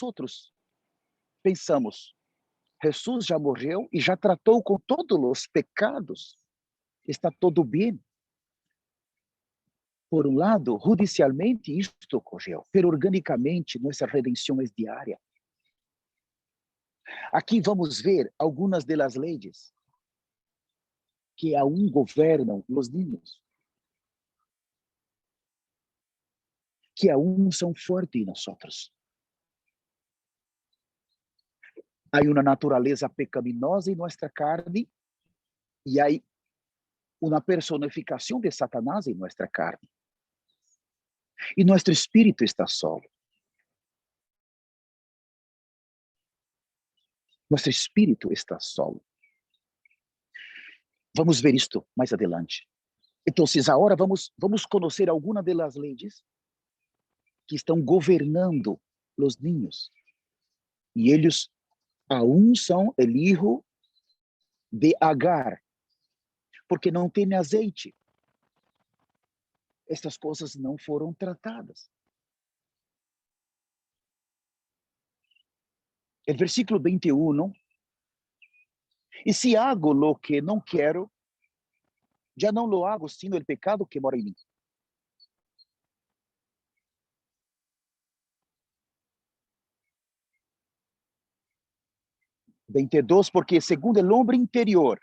pensamos, Jesus já morreu e já tratou com todos os pecados, está tudo bem. Por um lado, judicialmente isto ocorreu, mas organicamente nossa redenção é diária. Aqui vamos ver algumas das leis que aún governam os niños, que aún são fortes em nós. Há uma natureza pecaminosa em nossa carne e há uma personificação de Satanás em nossa carne. E nosso espírito está solo. Nosso espírito está solo. Vamos ver isto mais adelante. Então, agora vamos conhecer algumas das leis que estão governando os niños. E eles aún são o hijo de Agar, porque não tem azeite. Estas coisas não foram tratadas. O versículo 21, e se hago lo que não quero, já não lo hago, sino el pecado que mora em mim. Porque segundo o homem interior,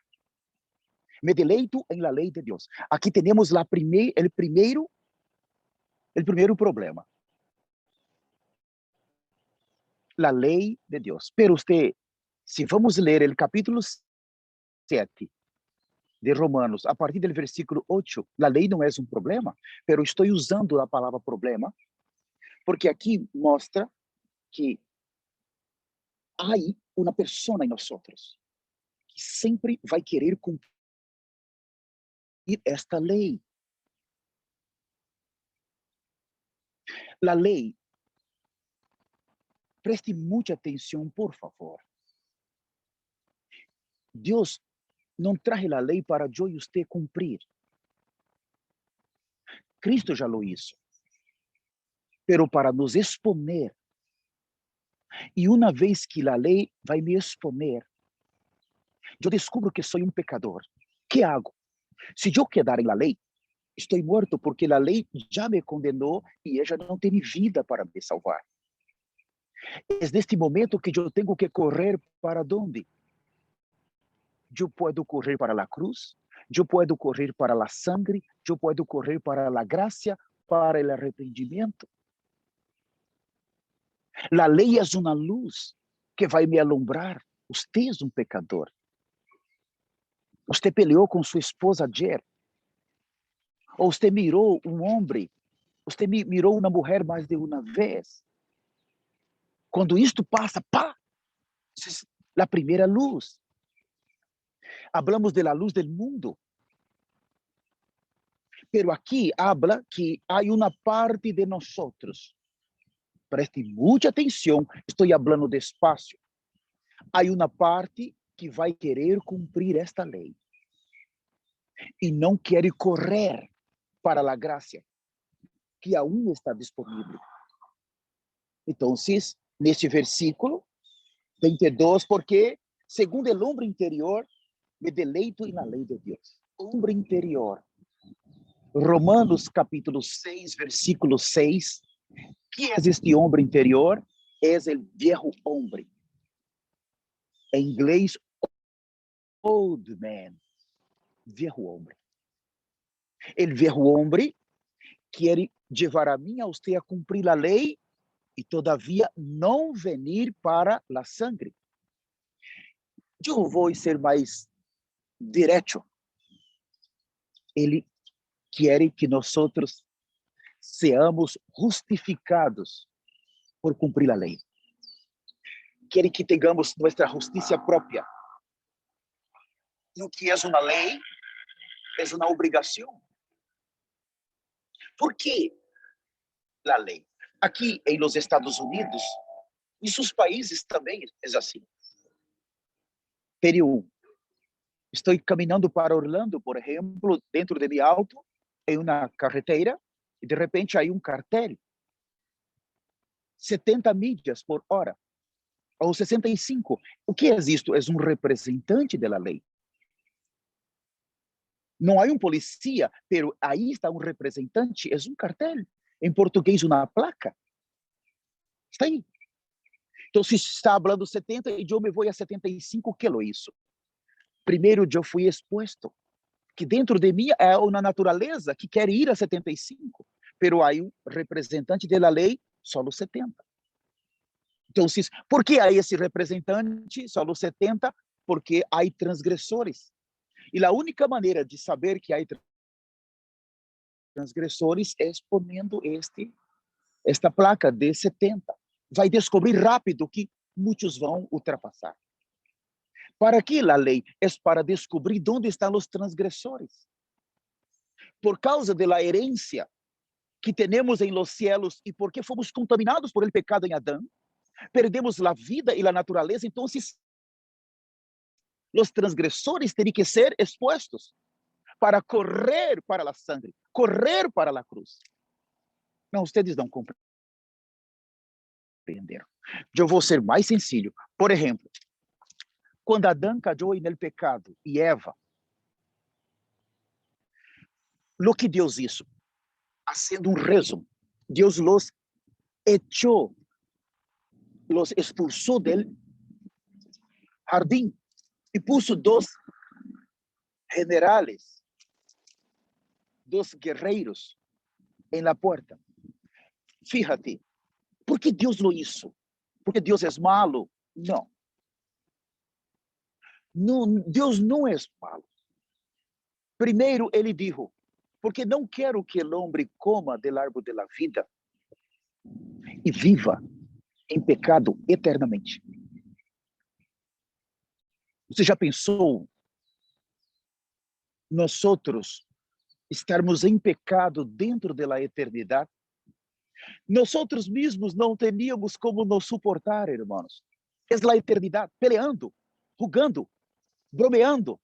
me deleito em la lei de Deus. Aqui temos o primeiro problema. La lei de Deus. Pero se vamos ler o capítulo 7 de Romanos, a partir do versículo 8, a lei não é um problema, pero estou usando a palavra problema, porque aqui mostra que há uma pessoa em nós que sempre vai querer cumprir esta lei. A lei, preste muita atenção, por favor. Deus não traz a lei para eu e você cumprir. Cristo já lo hizo, pero para nos exponer. E uma vez que a lei vai me exponer, eu descubro que sou um pecador. Que hago? Se eu quedar em la lei, estou morto porque a lei já me condenou e ela não tem vida para me salvar. É neste momento que eu tenho que correr para onde? Eu posso correr para a cruz, eu posso correr para a sangre, eu posso correr para a graça para o arrependimento. A lei é uma luz que vai me alumbrar. Você é um pecador. Você peleou com sua esposa ayer. Ou você mirou um homem. Você mirou uma mulher mais de uma vez. Quando isto passa, pá! A primeira luz. Hablamos de la luz del mundo. Pero aqui habla que há uma parte de nós. Preste muita atenção. Estou falando despacio. Há uma parte que vai querer cumprir esta lei. E não quer correr para a graça que aún está disponível. Então, neste versículo 22, porque segundo o homem interior, me deleito na lei de Deus. Homem interior. Romanos capítulo 6, versículo 6. Que é este homem interior? É o viejo homem. Em inglês, old man. Viejo homem. O viejo homem quer levar a mim a você a cumprir a lei e todavia não venir para a sangre. Eu vou ser mais direto. Ele quer que nós seamos justificados por cumprir a lei. Quer que tenhamos nossa justiça própria. E o que é uma lei? É uma obrigação. Por que a lei? Aqui em los Estados Unidos, e seus países também é assim. Peru. Estou caminhando para Orlando, por exemplo, dentro de meu auto, em uma carretera, e de repente há um cartel. 70 milhas por hora, ou 65. O que é isto? É um representante da lei. Não há um polícia, pero aí está um representante, é um cartel. Em português, uma placa. Está aí. Então, se está falando 70 e eu me vou a 75, que é isso? Primeiro, eu fui exposto. Que dentro de mim é uma natureza que quer ir a 75. Pero há um representante da lei, só os 70. Então, por que há esse representante, só os 70? Porque há transgressores. E a única maneira de saber que há transgressores é exponendo esta placa de 70. Vai descobrir rápido que muitos vão ultrapassar. Para que a lei? É para descobrir onde estão os transgressores. Por causa da herência que temos em los cielos e porque fomos contaminados por el pecado em Adão, perdemos a vida e a natureza, então os transgressores teriam que ser expostos para correr para a sangre, correr para a cruz. Não, vocês não compreenderam. Eu vou ser mais sencillo. Por exemplo, quando Adão caiu no pecado e Eva, o que Deus hizo? Haciendo um resumo, Deus los echou, los expulsou del jardín e puso dos generales, dos guerreiros em la puerta. Fíjate, ¿por que Deus lo hizo? Porque Deus é malo? Não. Deus não é malo. Primeiro, ele disse, porque não quero que o homem coma del árbol de la vida e viva em pecado eternamente. Você já pensou nós estarmos em pecado dentro da eternidade? Nós mesmos não teríamos como nos suportar, irmãos. É a eternidade, peleando, rugando, bromeando,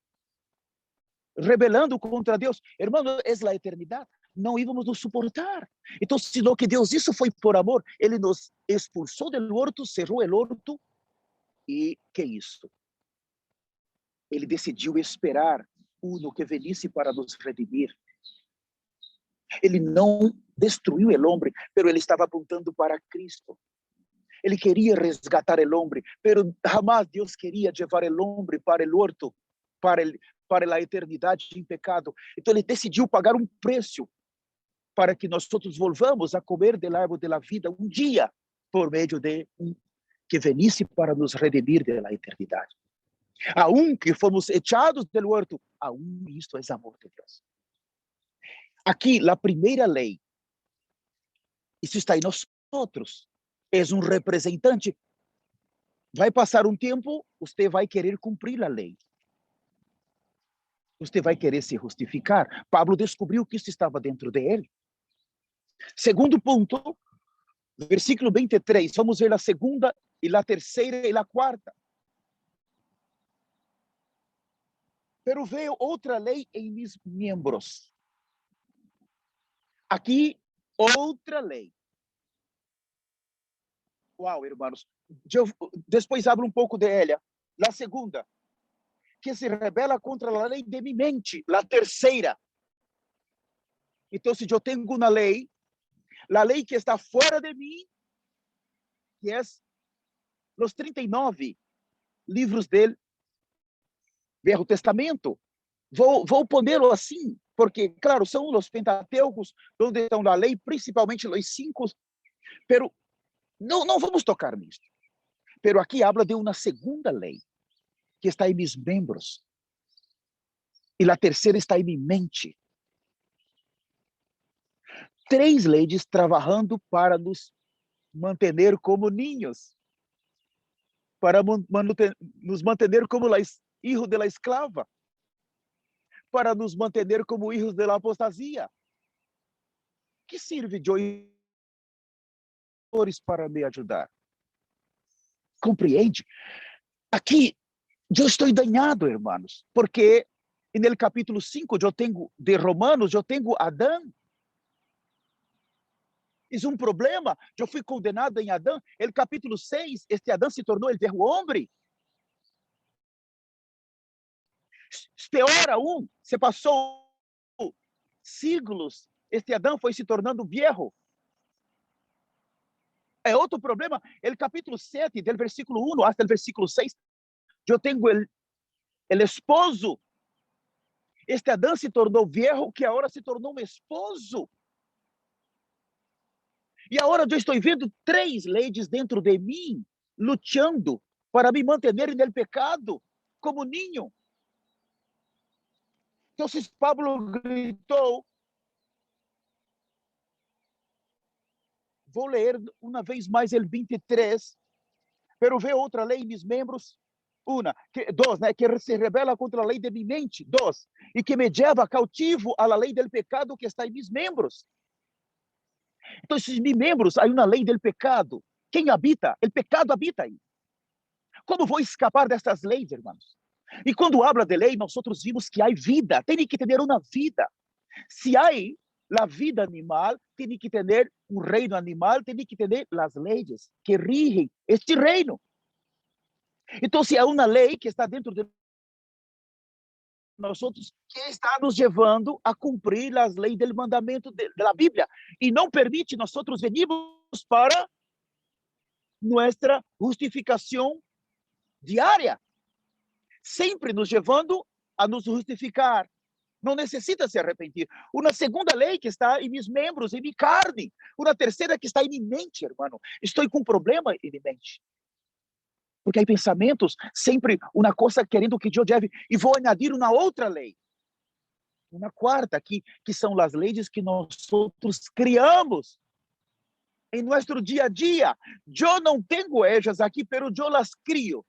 rebelando contra Deus. Irmão, é a eternidade. Não íamos nos suportar. Então, se o que Deus isso foi por amor, Ele nos expulsou do horto, cerrou o horto, e que isso? Ele decidiu esperar uno que venisse para nos redimir. Ele não destruiu o homem, pero ele estava apontando para Cristo. Ele queria resgatar o homem, pero jamais Deus queria levar o homem para o horto, para a eternidade em pecado. Então ele decidiu pagar um preço para que nós outros volvamos a comer del árbol de la vida um dia, por meio de que venisse para nos redimir da eternidade. Aun que fomos echados del huerto, aun isto é amor de Deus. Aqui, a primeira lei, isso está em nós outros, é um representante. Vai passar um tempo, você vai querer cumprir a lei. Você vai querer se justificar. Pablo descobriu que isso estava dentro de ele. Segundo ponto, versículo 23. Vamos ver a segunda, e a terceira e a quarta. Pero veio outra lei em mis membros. Aqui, outra lei. Uau, irmãos. Depois abro um pouco de ela. A segunda, que se rebela contra a lei de minha mente. A terceira. Então, se eu tenho uma lei, a lei que está fora de mim, que é os 39 livros do Velho Testamento. Vou pô-lo assim, porque, claro, são os Pentateucos, onde estão a lei, principalmente os 5, pero não vamos tocar nisso. Pero aqui habla de uma segunda lei, que está em meus membros, e a terceira está em minha mente. 3 leis trabalhando para nos manter como ninhos, para nos manter como hijos de la esclava, para nos manter como hijos de la apostasia. Que serve de oitores para me ajudar? Compreende? Aqui, eu estou danhado, irmãos, porque no capítulo 5 de Romanos, eu tenho Adão. É um problema. Eu fui condenado em Adão. No capítulo 6, este Adão se tornou o velho homem. Pior aún, se passou siglos, este Adão foi se tornando viejo. É outro problema. No capítulo 7, do versículo 1 até o versículo 6, eu tenho o esposo. Este Adão se tornou viejo, que agora se tornou um esposo. E agora eu estou vendo 3 leis dentro de mim, lutando para me manter no pecado, como ninho. Então, se Pablo gritou, vou ler uma vez mais o 23, pero vê outra lei em meus membros, dois, né, que se rebela contra a lei de minha mente, 2, e que me leva cautivo à lei do pecado que está em meus membros. Então, esses meus membros, há uma lei do pecado. Quem habita? O pecado habita aí. Como vou escapar destas leis, irmãos? E quando habla de lei, nós outros vimos que há vida, tem que ter uma vida. Se há a vida animal, tem que ter um reino animal, tem que ter as leis que rigem este reino. Então, se há uma lei que está dentro de nós outros, que está nos levando a cumprir as leis do mandamento da Bíblia, e não permite nós outros venirmos para nossa justificação diária, sempre nos levando a nos justificar. Não necessita se arrepender. Uma segunda lei que está em meus membros, em minha carne. Uma terceira que está em minha mente, irmão. Estou com um problema em minha mente. Porque há pensamentos, sempre uma coisa querendo que eu deve, e vou añadir uma outra lei. Uma quarta, que são as leis que nós outros criamos em nosso dia a dia. Eu não tenho elas aqui, pero eu las crio.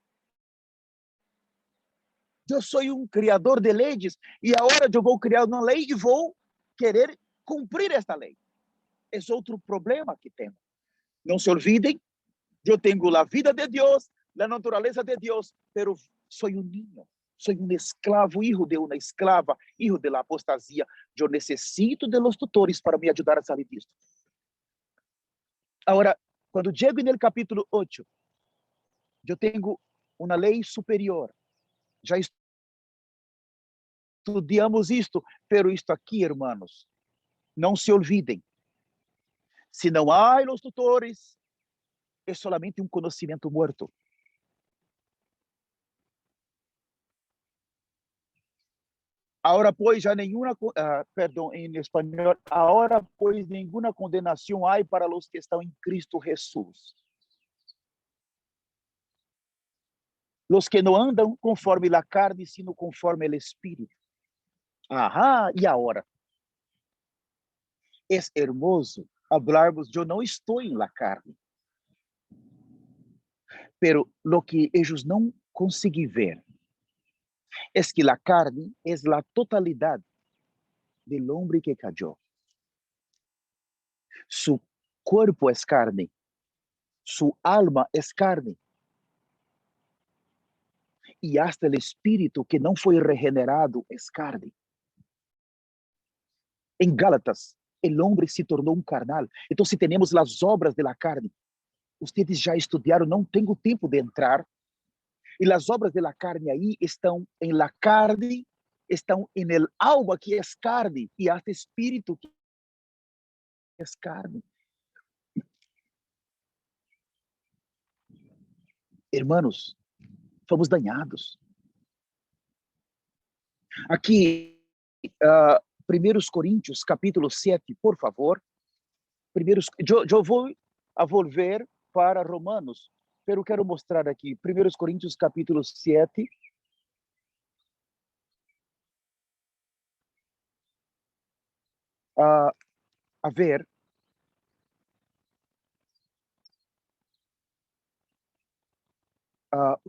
Eu sou um criador de leis, e agora eu vou criar uma lei e vou querer cumprir esta lei. É outro problema que temos. Não se olvidem, eu tenho a vida de Deus, a natureza de Deus, pero sou um ninho, sou um escravo, filho de uma esclava, filho de la apostasia. Eu necessito de los tutores para me ajudar a sair disto. Agora, quando chego no capítulo 8, eu tenho uma lei superior. Já estudamos isto, pero isto aqui, irmãos, não se olvidem. Se não há os tutores, é solamente um conhecimento morto. Ahora pues ya ninguna, perdón, en español, ahora pues ninguna condenación hay para los que están en Cristo Jesús. Los que no andan conforme la carne, sino conforme el Espíritu. Ajá, y ahora, es hermoso hablarmos, yo no estoy en la carne, pero lo que ellos no consiguen ver es que la carne es la totalidad del hombre que cayó. Su cuerpo es carne, su alma es carne, y hasta el espíritu que no fue regenerado es carne. En Gálatas, el hombre se tornó un carnal. Entonces tenemos las obras de la carne. Ustedes já estudiaram, não tenho tempo de entrar. E as obras de la carne aí estão em la carne, estão em el alma que é carne, e hasta espírito que é carne. Hermanos, fomos dañados. Aqui, 1 Coríntios, capítulo 7, por favor. Eu vou a volver para Romanos, pero quero mostrar aqui, 1 Coríntios, capítulo 7. A ver,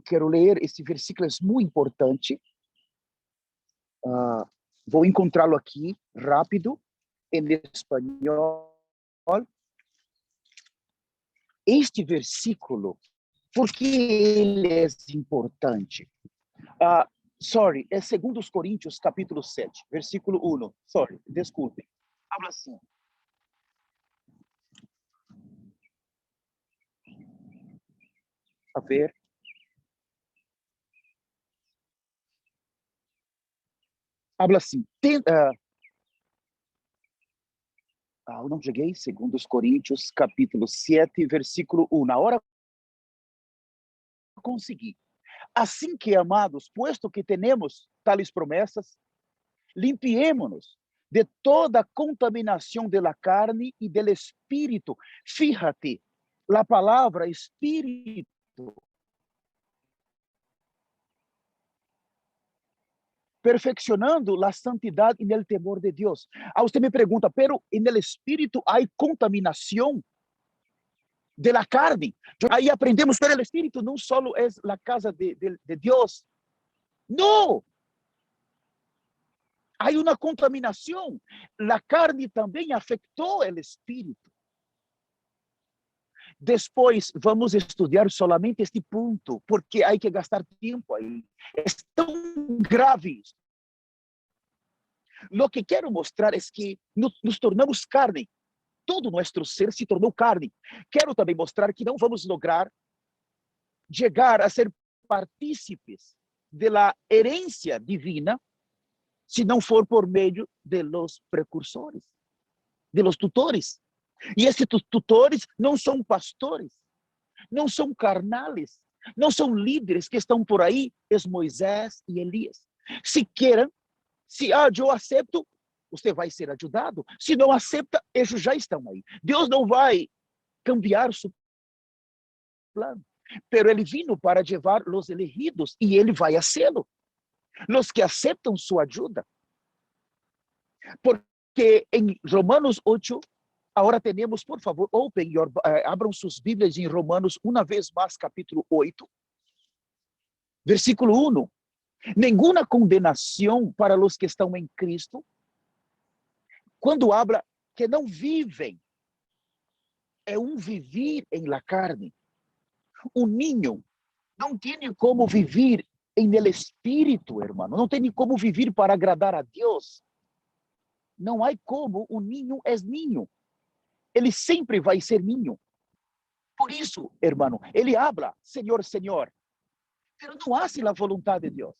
quero ler esse versículo, é muito importante. Vou encontrá-lo aqui rápido, em espanhol. Este versículo, por que ele é importante? Sorry, é 2 Coríntios, capítulo 7, versículo 1. Sorry, desculpe. Habla assim. A ver. Habla assim. Eu não cheguei. 2 Coríntios, capítulo 7, versículo 1. Na hora consegui. Assim que, amados, puesto que temos tales promessas, limpiémonos de toda contaminação de la carne e del espírito. Fíjate, la palavra espírito perfeccionando la santidad en el temor de Dios. Usted me pregunta, pero en el espíritu hay contaminación de la carne. Ahí aprendemos que el espíritu no solo es la casa de Dios. No. Hay una contaminación. La carne también afectó el espíritu. Depois vamos estudar solamente este ponto, porque hay que gastar tiempo aí. É tão grave. Lo que quero mostrar é que nos tornamos carne. Todo nosso ser se tornou carne. Quero também mostrar que não vamos lograr chegar a ser partícipes da herência divina se não for por meio de los precursores, de los tutores. E esses tutores não são pastores, não são carnales, não são líderes que estão por aí, é Moisés e Elias. Se queiram, se eu aceito, você vai ser ajudado. Se não aceita, eles já estão aí. Deus não vai cambiar seu plano. Pero ele vino para levar os elegidos e ele vai hacê-lo. Los que aceitam sua ajuda. Porque em Romanos 8, agora temos, por favor, abram suas Bíblias em Romanos, uma vez mais, capítulo 8, versículo 1. Nenhuma condenação para os que estão em Cristo, quando habla que não vivem, é viver em la carne. Ninho não tem como viver em el espírito, hermano. Não tem como viver para agradar a Deus. Não há como. Ninho é ninho. Ele sempre vai ser ninho. Por isso, hermano, ele habla, Senhor, Senhor, pero não hace a vontade de Deus.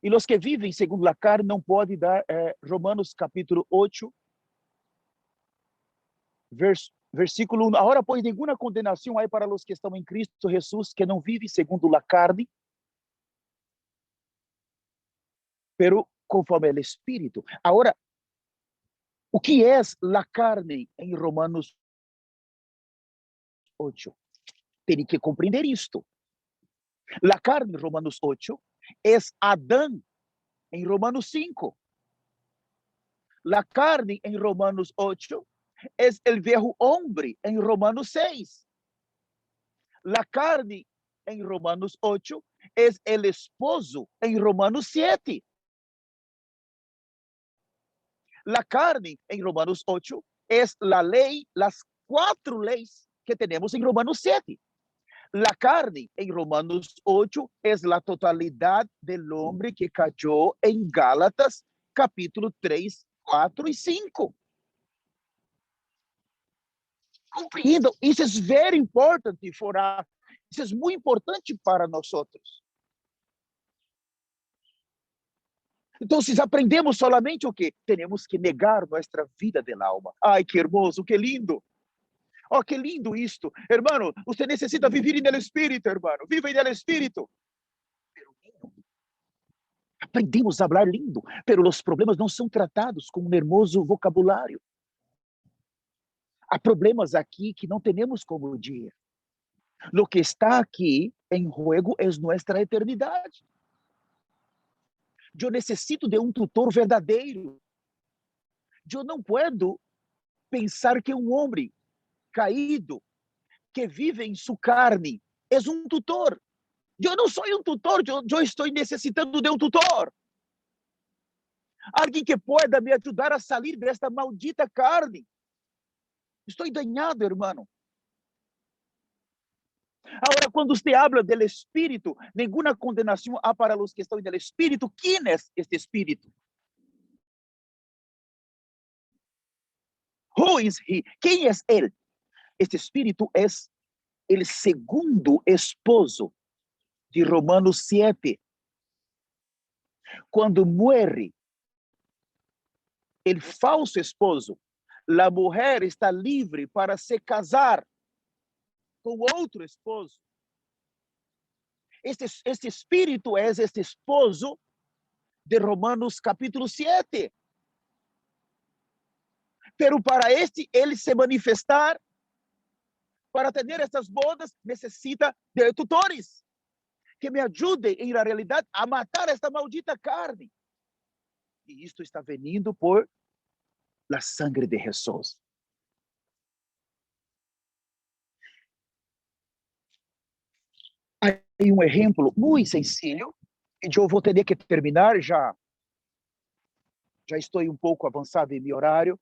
E os que vivem segundo a carne não podem dar, Romanos capítulo 8, versículo 1. Agora, pois, nenhuma condenação há para os que estão em Cristo Jesus, que não vivem segundo a carne, pero conforme el Espíritu. Ahora, o que é a carne em Romanos 8? Tem que compreender isto. A carne em Romanos 8 é Adão em Romanos 5. A carne em Romanos 8 é o viejo homem em Romanos 6. A carne em Romanos 8 é o esposo em Romanos 7. La carne en Romanos 8 es la ley, las 4 leyes que tenemos en Romanos 7. La carne en Romanos 8 es la totalidad del hombre que cayó en Gálatas, capítulo 3, 4 y 5. Compreendo, isso é very important for us. Isso é muito importante para nós. Então, se aprendemos solamente o que? Temos que negar nossa vida de alma. Ai, que hermoso, que lindo. Oh, que lindo isto. Hermano, você necessita viver no Espírito, hermano. Viva no Espírito. Aprendemos a falar lindo, pero os problemas não são tratados com um hermoso vocabulário. Há problemas aqui que não temos como dizer. Lo que está aqui em jogo é nossa eternidade. Eu necessito de um tutor verdadeiro. Eu não posso pensar que um homem caído, que vive em sua carne, é um tutor. Eu não sou um tutor, eu estou necessitando de um tutor. Alguém que pueda me ajudar a sair desta maldita carne. Estou danhado, irmão. Agora, quando você habla do Espírito, nenhuma condenação há para os que estão no Espírito. Quem é este Espírito? Who is he? Quem é ele? Este Espírito é o segundo esposo de Romanos 7. Quando morre o falso esposo, a mulher está livre para se casar com outro esposo. Este espírito é este esposo de Romanos capítulo 7. Pero para ele se manifestar, para ter essas bodas, necessita de tutores que me ajudem, em realidade, a matar esta maldita carne. E isto está vindo por la sangre de Jesus. Há um exemplo muito sencillo, e eu vou ter que terminar, já estou um pouco avançado em meu horário.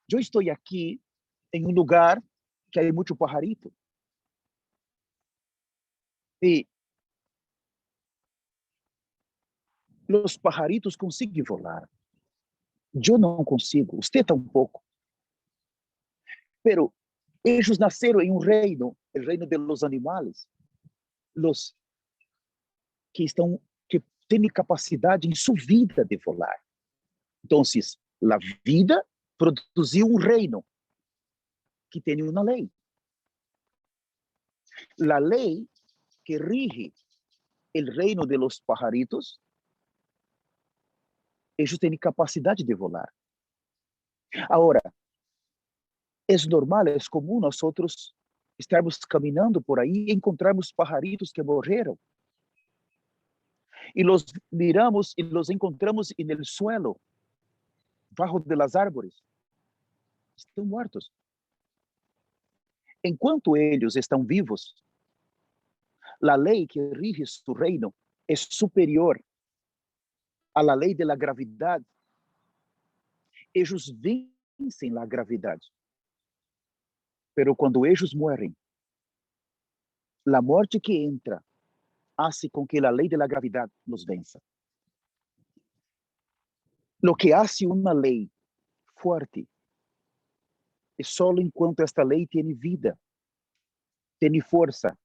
Eu estou aqui em um lugar que há muito pajarito. E os pajaritos conseguem voar. Eu não consigo, você tampouco. Pero eles nasceram em um reino, o reino de los animales, los que têm capacidade em sua vida de voar. Então, a vida produziu um reino que tem uma lei. A lei que rige o reino de los pajaritos, eles têm capacidade de voar. Agora, é normal, é comum nós estarmos caminhando por aí e encontrarmos pajaritos que morreram. E los miramos e los encontramos no suelo, bajo de las árvores. Estão mortos. Enquanto eles estão vivos, a lei que rige su reino é superior à lei de la gravidade. Eles vencem a gravidade. Pero quando eles morrem, a morte que entra hace com que a lei de la gravidade los vença. Lo que hace uma lei forte é só enquanto esta lei tem vida, tem força.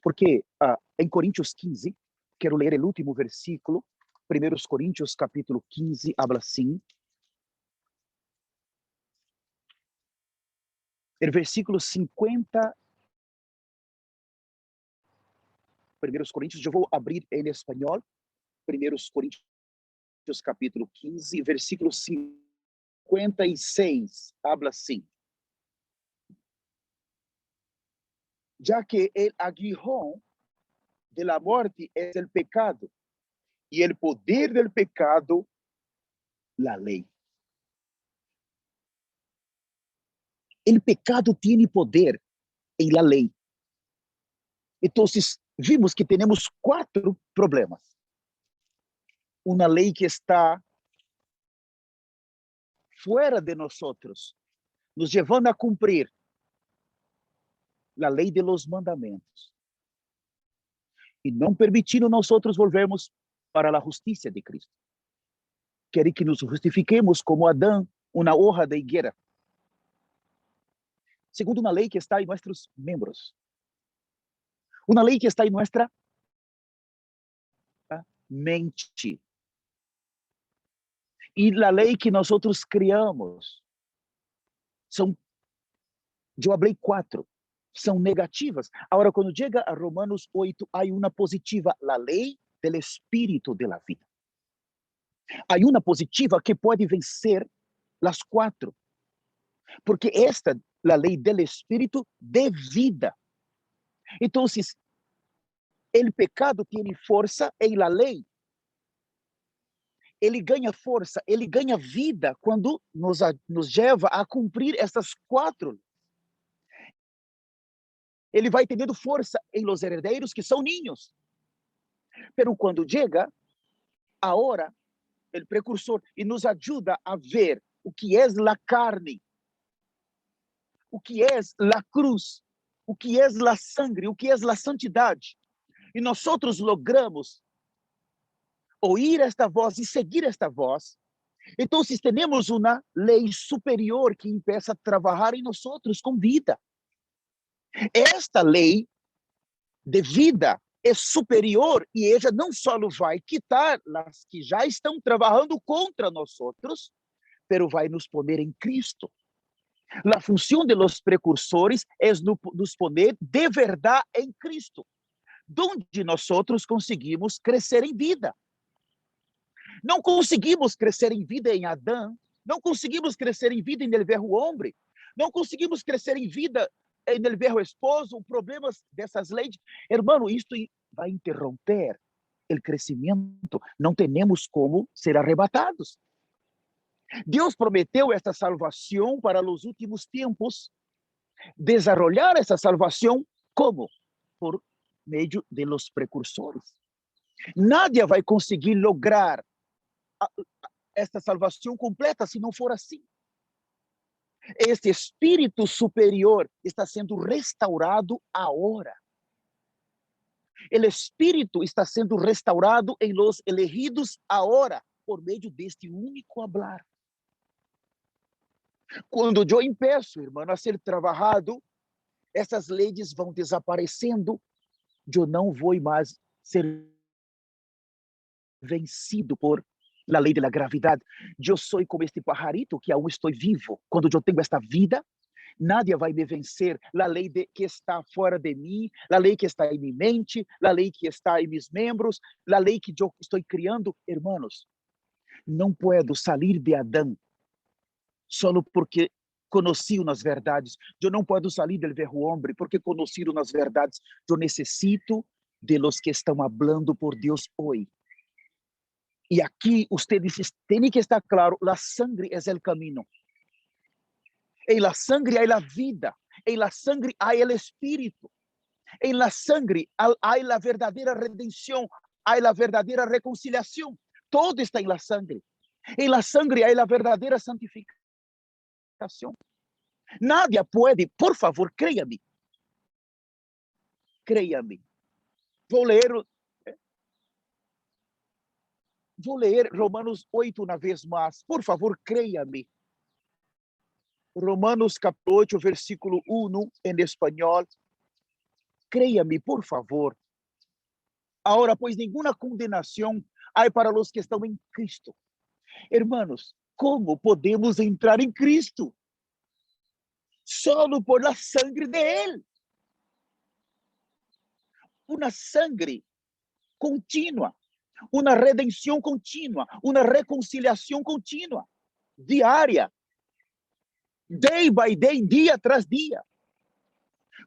Porque em Coríntios 15, quero ler o último versículo, 1 Coríntios capítulo 15, habla assim. O versículo 50, Primeiros Coríntios, eu vou abrir em espanhol, Primeiros Coríntios, capítulo 15, versículo 56, habla assim: já que el aguijón de la muerte es el pecado, y el poder del pecado, la ley. El pecado tiene poder en la ley. Entonces, vimos que tenemos 4 problemas. Una ley que está fuera de nosotros, nos llevando a cumprir la ley de los mandamientos y no permitindo nosotros volvermos para la justicia de Cristo. Quiere que nos justifiquemos como Adán, una hoja de higuera, segundo una ley que está en nuestros miembros, una ley que está en nuestra mente, y la ley que nosotros criamos são, eu hablei 4, são negativas. Agora, quando chega a Romanos 8, há uma positiva, a lei do Espírito de la vida. Há uma positiva que pode vencer as 4, porque esta é a lei do Espírito de vida. Então, o pecado tem força em la lei. Ele ganha força, ele ganha vida quando nos leva a cumprir essas 4. Ele vai tendo força em los herdeiros que são ninhos. Pero quando chega a hora, o precursor, e nos ajuda a ver o que é a carne, o que é a cruz, o que é a sangre, o que é a santidade. E nós logramos ouvir esta voz e seguir esta voz. Então, temos uma lei superior que empieza a trabalhar em nós com vida. Esta lei de vida é superior e ela não só vai quitar as que já estão trabalhando contra nós, pero vai nos poner em Cristo. A função de los precursores é nos poner de verdade em Cristo, donde nós conseguimos crescer em vida. Não conseguimos crescer em vida em Adão, não conseguimos crescer em vida em el velho homem, não conseguimos crescer em vida em el velho esposo, problemas dessas leis. Hermano, isto vai interromper o crescimento. Não temos como ser arrebatados. Deus prometeu esta salvação para os últimos tempos. Desarrollar essa salvação como? Por meio de los precursores. Nadie vai conseguir lograr esta salvação completa se não for assim. Este espírito superior está sendo restaurado agora. O espírito está sendo restaurado em los elegidos agora, por meio deste único hablar. Quando eu empeço, irmão, a ser trabalhado, essas leis vão desaparecendo. Eu não vou mais ser vencido por la lei da gravidade. Eu sou como este pajarito que aún estou vivo. Quando eu tenho esta vida, nadie vai me vencer. A lei que está fora de mim, a lei que está em minha mente, a lei que está em meus membros, a lei que eu estou criando. Hermanos, não posso sair de Adão só porque conheci umas verdades. Eu não posso sair do velho homem porque conheci umas verdades. Eu necessito de los que estão falando por Deus hoje. E aqui, ustedes têm que estar claro, a sangre é o caminho. Em la sangre há a vida. Em la sangre há o Espírito. Em la sangre há a verdadeira redenção. Há a verdadeira reconciliação. Todo está em la sangre. Em la sangre há a verdadeira santificação. Nadie pode, por favor, creia-me. Creia-me. Vou ler Romanos 8 uma vez mais. Por favor, creia-me. Romanos capítulo 8, versículo 1, em espanhol. Creia-me, por favor. Agora, pois nenhuma condenação há para os que estão em Cristo. Hermanos, como podemos entrar em Cristo? Solo por la sangre de Él. uma sangre contínua, uma redenção contínua, uma reconciliação contínua, diária, day by day, dia tras dia.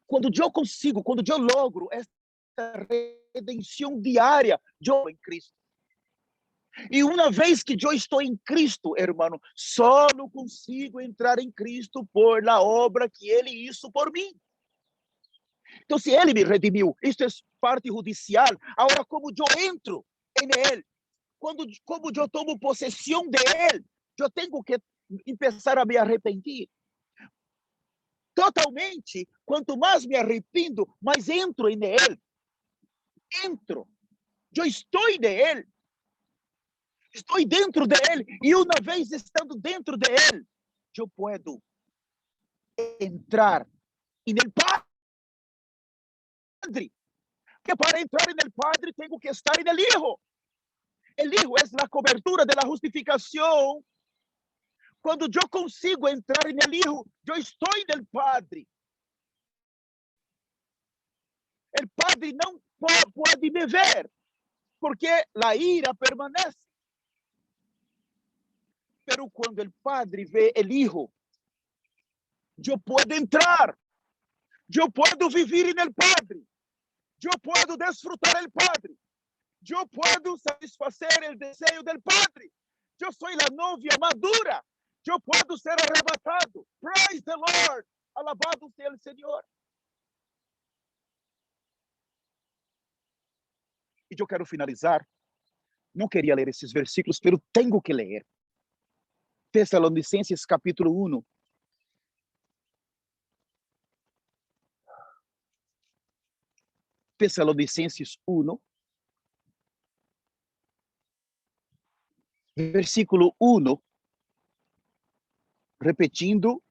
Quando eu logro esta redenção diária, eu em Cristo. E uma vez que eu estou em Cristo, irmão, só não consigo entrar em Cristo por la obra que Ele hizo por mim. Então, se Ele me redimiu, isto é parte judicial. Agora, como eu entro em Ele, como eu tomo possessão de Ele, eu tenho que começar a me arrepender. Totalmente, quanto mais me arrependo, mais entro em Ele. Entro. Eu estou nele. Estou dentro dele. E uma vez estando dentro dele, eu posso entrar no Padre. Porque para entrar no Padre, tenho que estar no Hijo. O Hijo é a cobertura da justificação. Quando eu consigo entrar no Hijo, eu estou no Padre. O Padre não pode me ver, porque a ira permanece. Pero quando o Padre vê o Hijo, eu posso entrar, eu posso viver no Padre, eu posso desfrutar do Padre, eu posso satisfazer o desejo do Padre. Eu sou a novia madura, eu posso ser arrebatado. Praise the Lord, alabado seja o Senhor. E eu quero finalizar. Não queria ler esses versículos, mas tenho que ler. Tessalonicenses capítulo 1. Tessalonicenses 1, versículo 1, repetindo,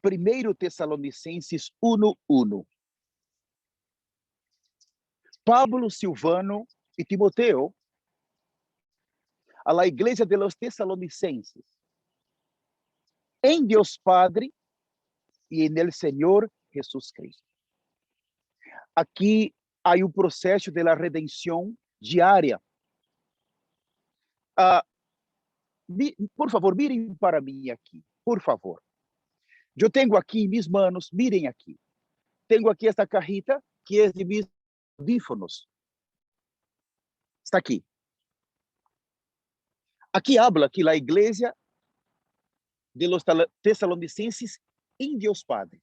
1 Tessalonicenses 1:1. Pablo, Silvano e Timoteo, a la iglesia de los Tesalonicenses, em Deus Padre e en el Senhor Jesus Cristo. Aqui há um processo de la redenção diária. Por favor, mirem para mim aqui, por favor. Eu tenho aqui mis manos, mirem aqui. Tenho aqui esta cajita que é de mis audífonos. Está aqui. Aqui habla que a igreja de los Tesalonicenses em Deus Padre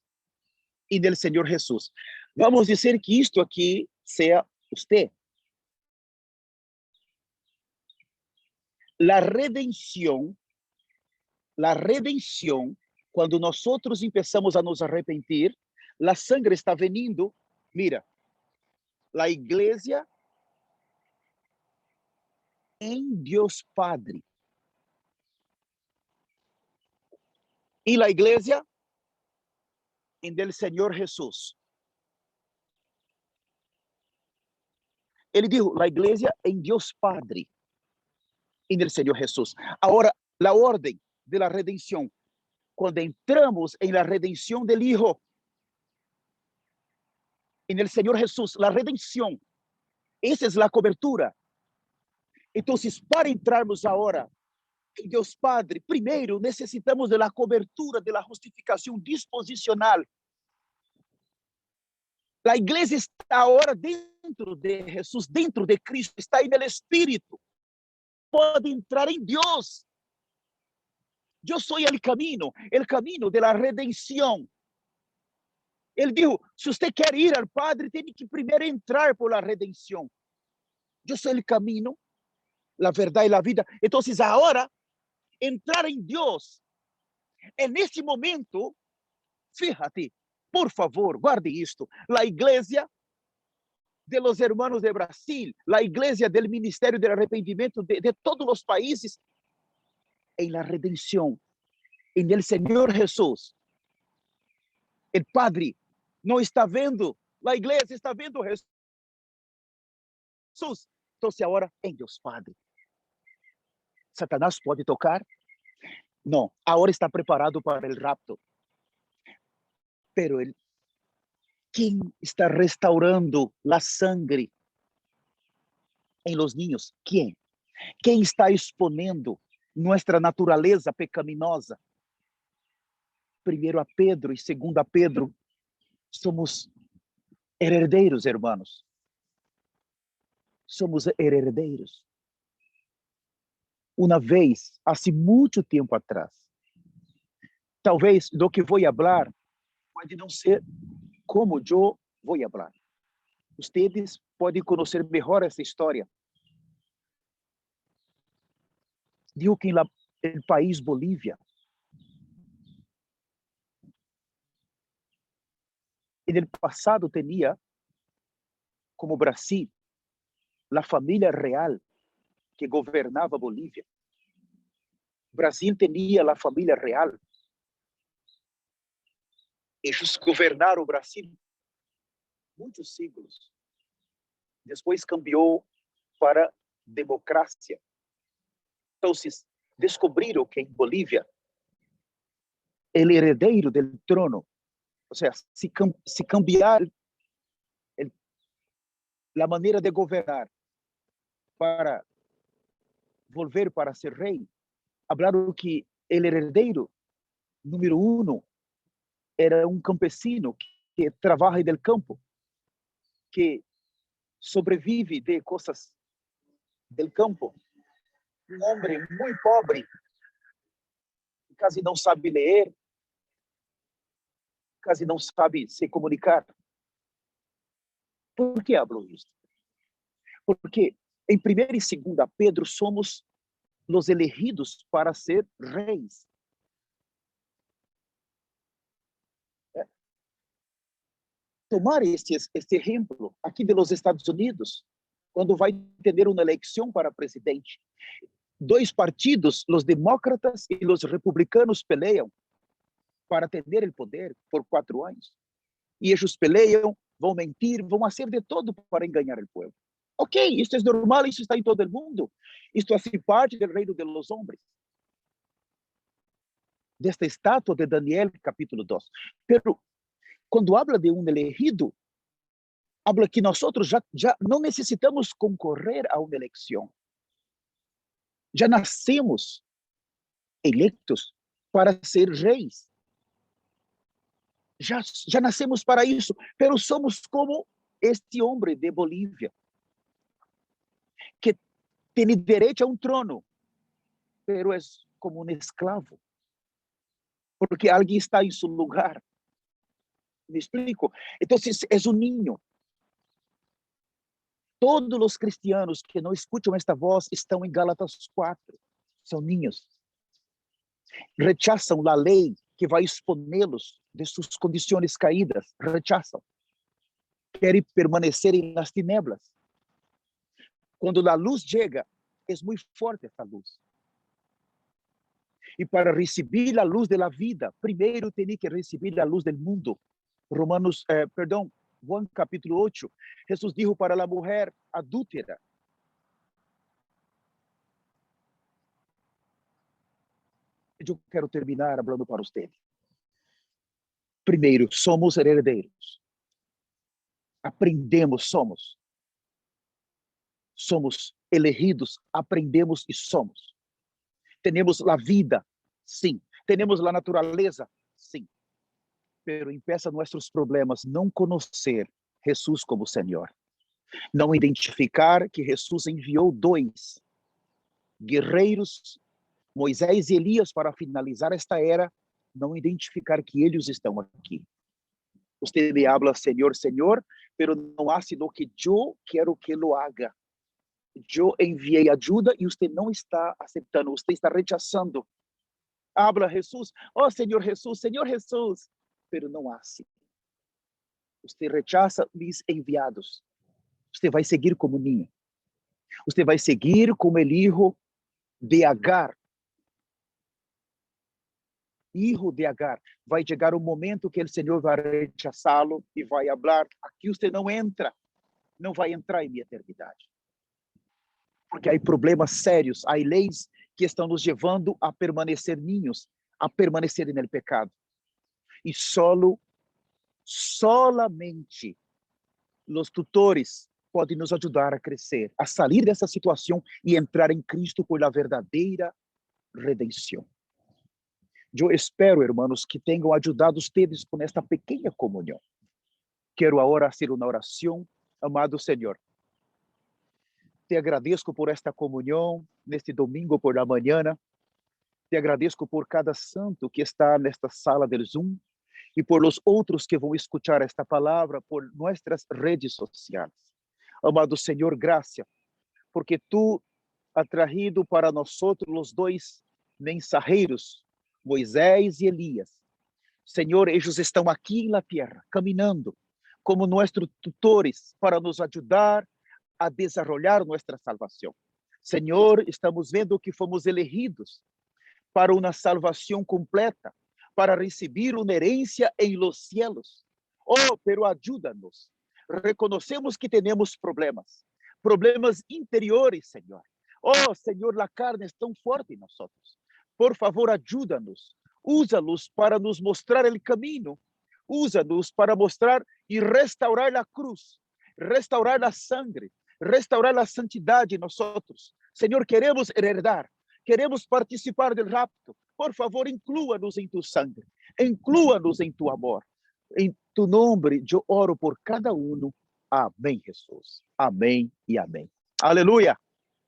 e del Senhor Jesus. Vamos dizer que isto aqui seja você. La redenção, quando nós começamos a nos arrepender, a sangre está vindo. Mira, a igreja em Deus Padre e a igreja em del Senhor Jesus. Ele dijo, a igreja em Deus Padre e del Senhor Jesus. Agora, a ordem de la redenção, quando entramos em la redenção del Hijo, en el Senhor Jesus, la redenção, essa é a cobertura. Então, para entrarmos agora em Deus Padre, primeiro necessitamos da cobertura da justificação disposicional. A igreja está agora dentro de Jesus, dentro de Cristo, está aí no Espírito. Pode entrar em Deus. Eu sou o caminho da redenção. Ele disse, se você quer ir ao Padre, tem que primeiro entrar por la redenção. Eu sou o caminho, a verdade e a vida. Então, agora, entrar em Deus, nesse momento, fíjate, por favor, guarde isto, a igreja de los hermanos de Brasil, a igreja do Ministério do Arrependimento de todos os países, em la redenção, em el Senhor Jesus. O Padre não está vendo, a igreja está vendo Jesus. Então, agora, em Deus Padre. Satanás pode tocar? Não, agora está preparado para o rapto. Pero quem está restaurando a sangue em los niños? Quem? Quem está exponendo nossa natureza pecaminosa? Primeiro a Pedro e segundo a Pedro, somos herdeiros, hermanos. Somos herdeiros. Uma vez, há muito tempo atrás, talvez do que vou falar pode não ser como eu vou falar. Ustedes podem conhecer melhor essa história. Digo que no país Bolívia, no passado tinha, como Brasil, a família real que governava Bolívia. Brasil tinha a família real. Eles governaram o Brasil muitos séculos. Depois cambiou para democracia. Então, descobriram que em Bolívia, o herdeiro do trono, ou seja, se cambiar a maneira de governar para volver para ser rei, falaram que o herdeiro número 1 era um campesino que trabalha no campo, que sobrevive de coisas do campo, um homem muito pobre, que quase não sabe ler, quase não sabe se comunicar. Por que hablo isso? Porque em 1ª e 2ª Pedro somos os elegidos para ser reis. Tomar este exemplo aqui de los Estados Unidos, quando vai ter uma eleição para presidente, 2 partidos, os demócratas e os republicanos, peleiam para ter o poder por 4 anos. E eles peleiam, vão mentir, vão fazer de todo para enganar o povo. Ok, isso é normal, isso está em todo o mundo. Isto faz parte do reino de los homens. Desta estátua de Daniel, capítulo 2. Pero, quando habla de um elegido, habla que nós já não necessitamos concorrer a uma eleição. Já nascemos eleitos para ser reis. Já nascemos para isso, pero somos como este homem de Bolívia, que tem direito a um trono, pero é como um escravo, porque alguém está em seu lugar. Me explico? Então, é um ninho. Todos os cristianos que não escutam esta voz estão em Gálatas 4. São ninhos. Rechazam a lei que vai exponé-los de suas condições caídas. Rechazam. Querem permanecer nas tinieblas. Quando a luz chega, é muito forte essa luz. E para receber a luz da vida, primeiro tem que receber a luz do mundo. Juan capítulo 8, Jesus dijo para a mulher adúltera: eu quero terminar falando para você. Primeiro, somos herdeiros. Aprendemos, somos elegidos, aprendemos e somos. Temos a vida, sim. Temos a natureza, sim. Pero empieza nossos problemas não conhecer Jesus como Senhor. Não identificar que Jesus enviou 2 guerreiros, Moisés e Elias, para finalizar esta era. Não identificar que eles estão aqui. Você me habla, Senhor, Senhor, pero não hace lo que eu quero que lo haga. Eu enviei ajuda e você não está aceitando, você está rechazando. Habla, Jesus, oh Senhor Jesus, pero não hace. Você rechaza mis enviados. Você vai seguir como ninho. Você vai seguir como el hijo de Agar. Hijo de Agar. Vai chegar um momento que o Senhor vai rechazá-lo e vai falar: aqui você não entra, não vai entrar em minha eternidade. Porque há problemas sérios, há leis que estão nos levando a permanecer ninhos, a permanecer no pecado. E solo Solamente os tutores podem nos ajudar a crescer, a sair dessa situação e entrar em Cristo por a verdadeira redenção. Eu espero, irmãos, que tenham ajudado vocês com esta pequena comunhão. Quero agora fazer uma oração. Amado Senhor, te agradeço por esta comunhão neste domingo por la manhã. Te agradeço por cada santo que está nesta sala del Zoom e por os outros que vão escutar esta palavra por nossas redes sociais. Amado Senhor, graça, porque tu has trazido para nós os dois mensageiros, Moisés e Elias. Senhor, eles estão aqui na terra, caminhando como nossos tutores para nos ajudar a desenvolver nossa salvação. Senhor, estamos vendo que fomos elegidos para uma salvação completa, para receber uma herência em los cielos. Oh, pero ajuda-nos. Reconhecemos que temos problemas interiores, Senhor. Oh, Senhor, a carne é tão forte em nós. Por favor, ajuda-nos. Usa-los para nos mostrar o caminho. Usa-nos para mostrar e restaurar a cruz, restaurar a sangre, restaurar a santidade em nós. Senhor, queremos herdar, queremos participar do rapto. Por favor, inclua-nos em tu sangue, inclua-nos em tu amor. Em tu nome, eu oro por cada um. Amém, Jesus. Amém e amém. Aleluia.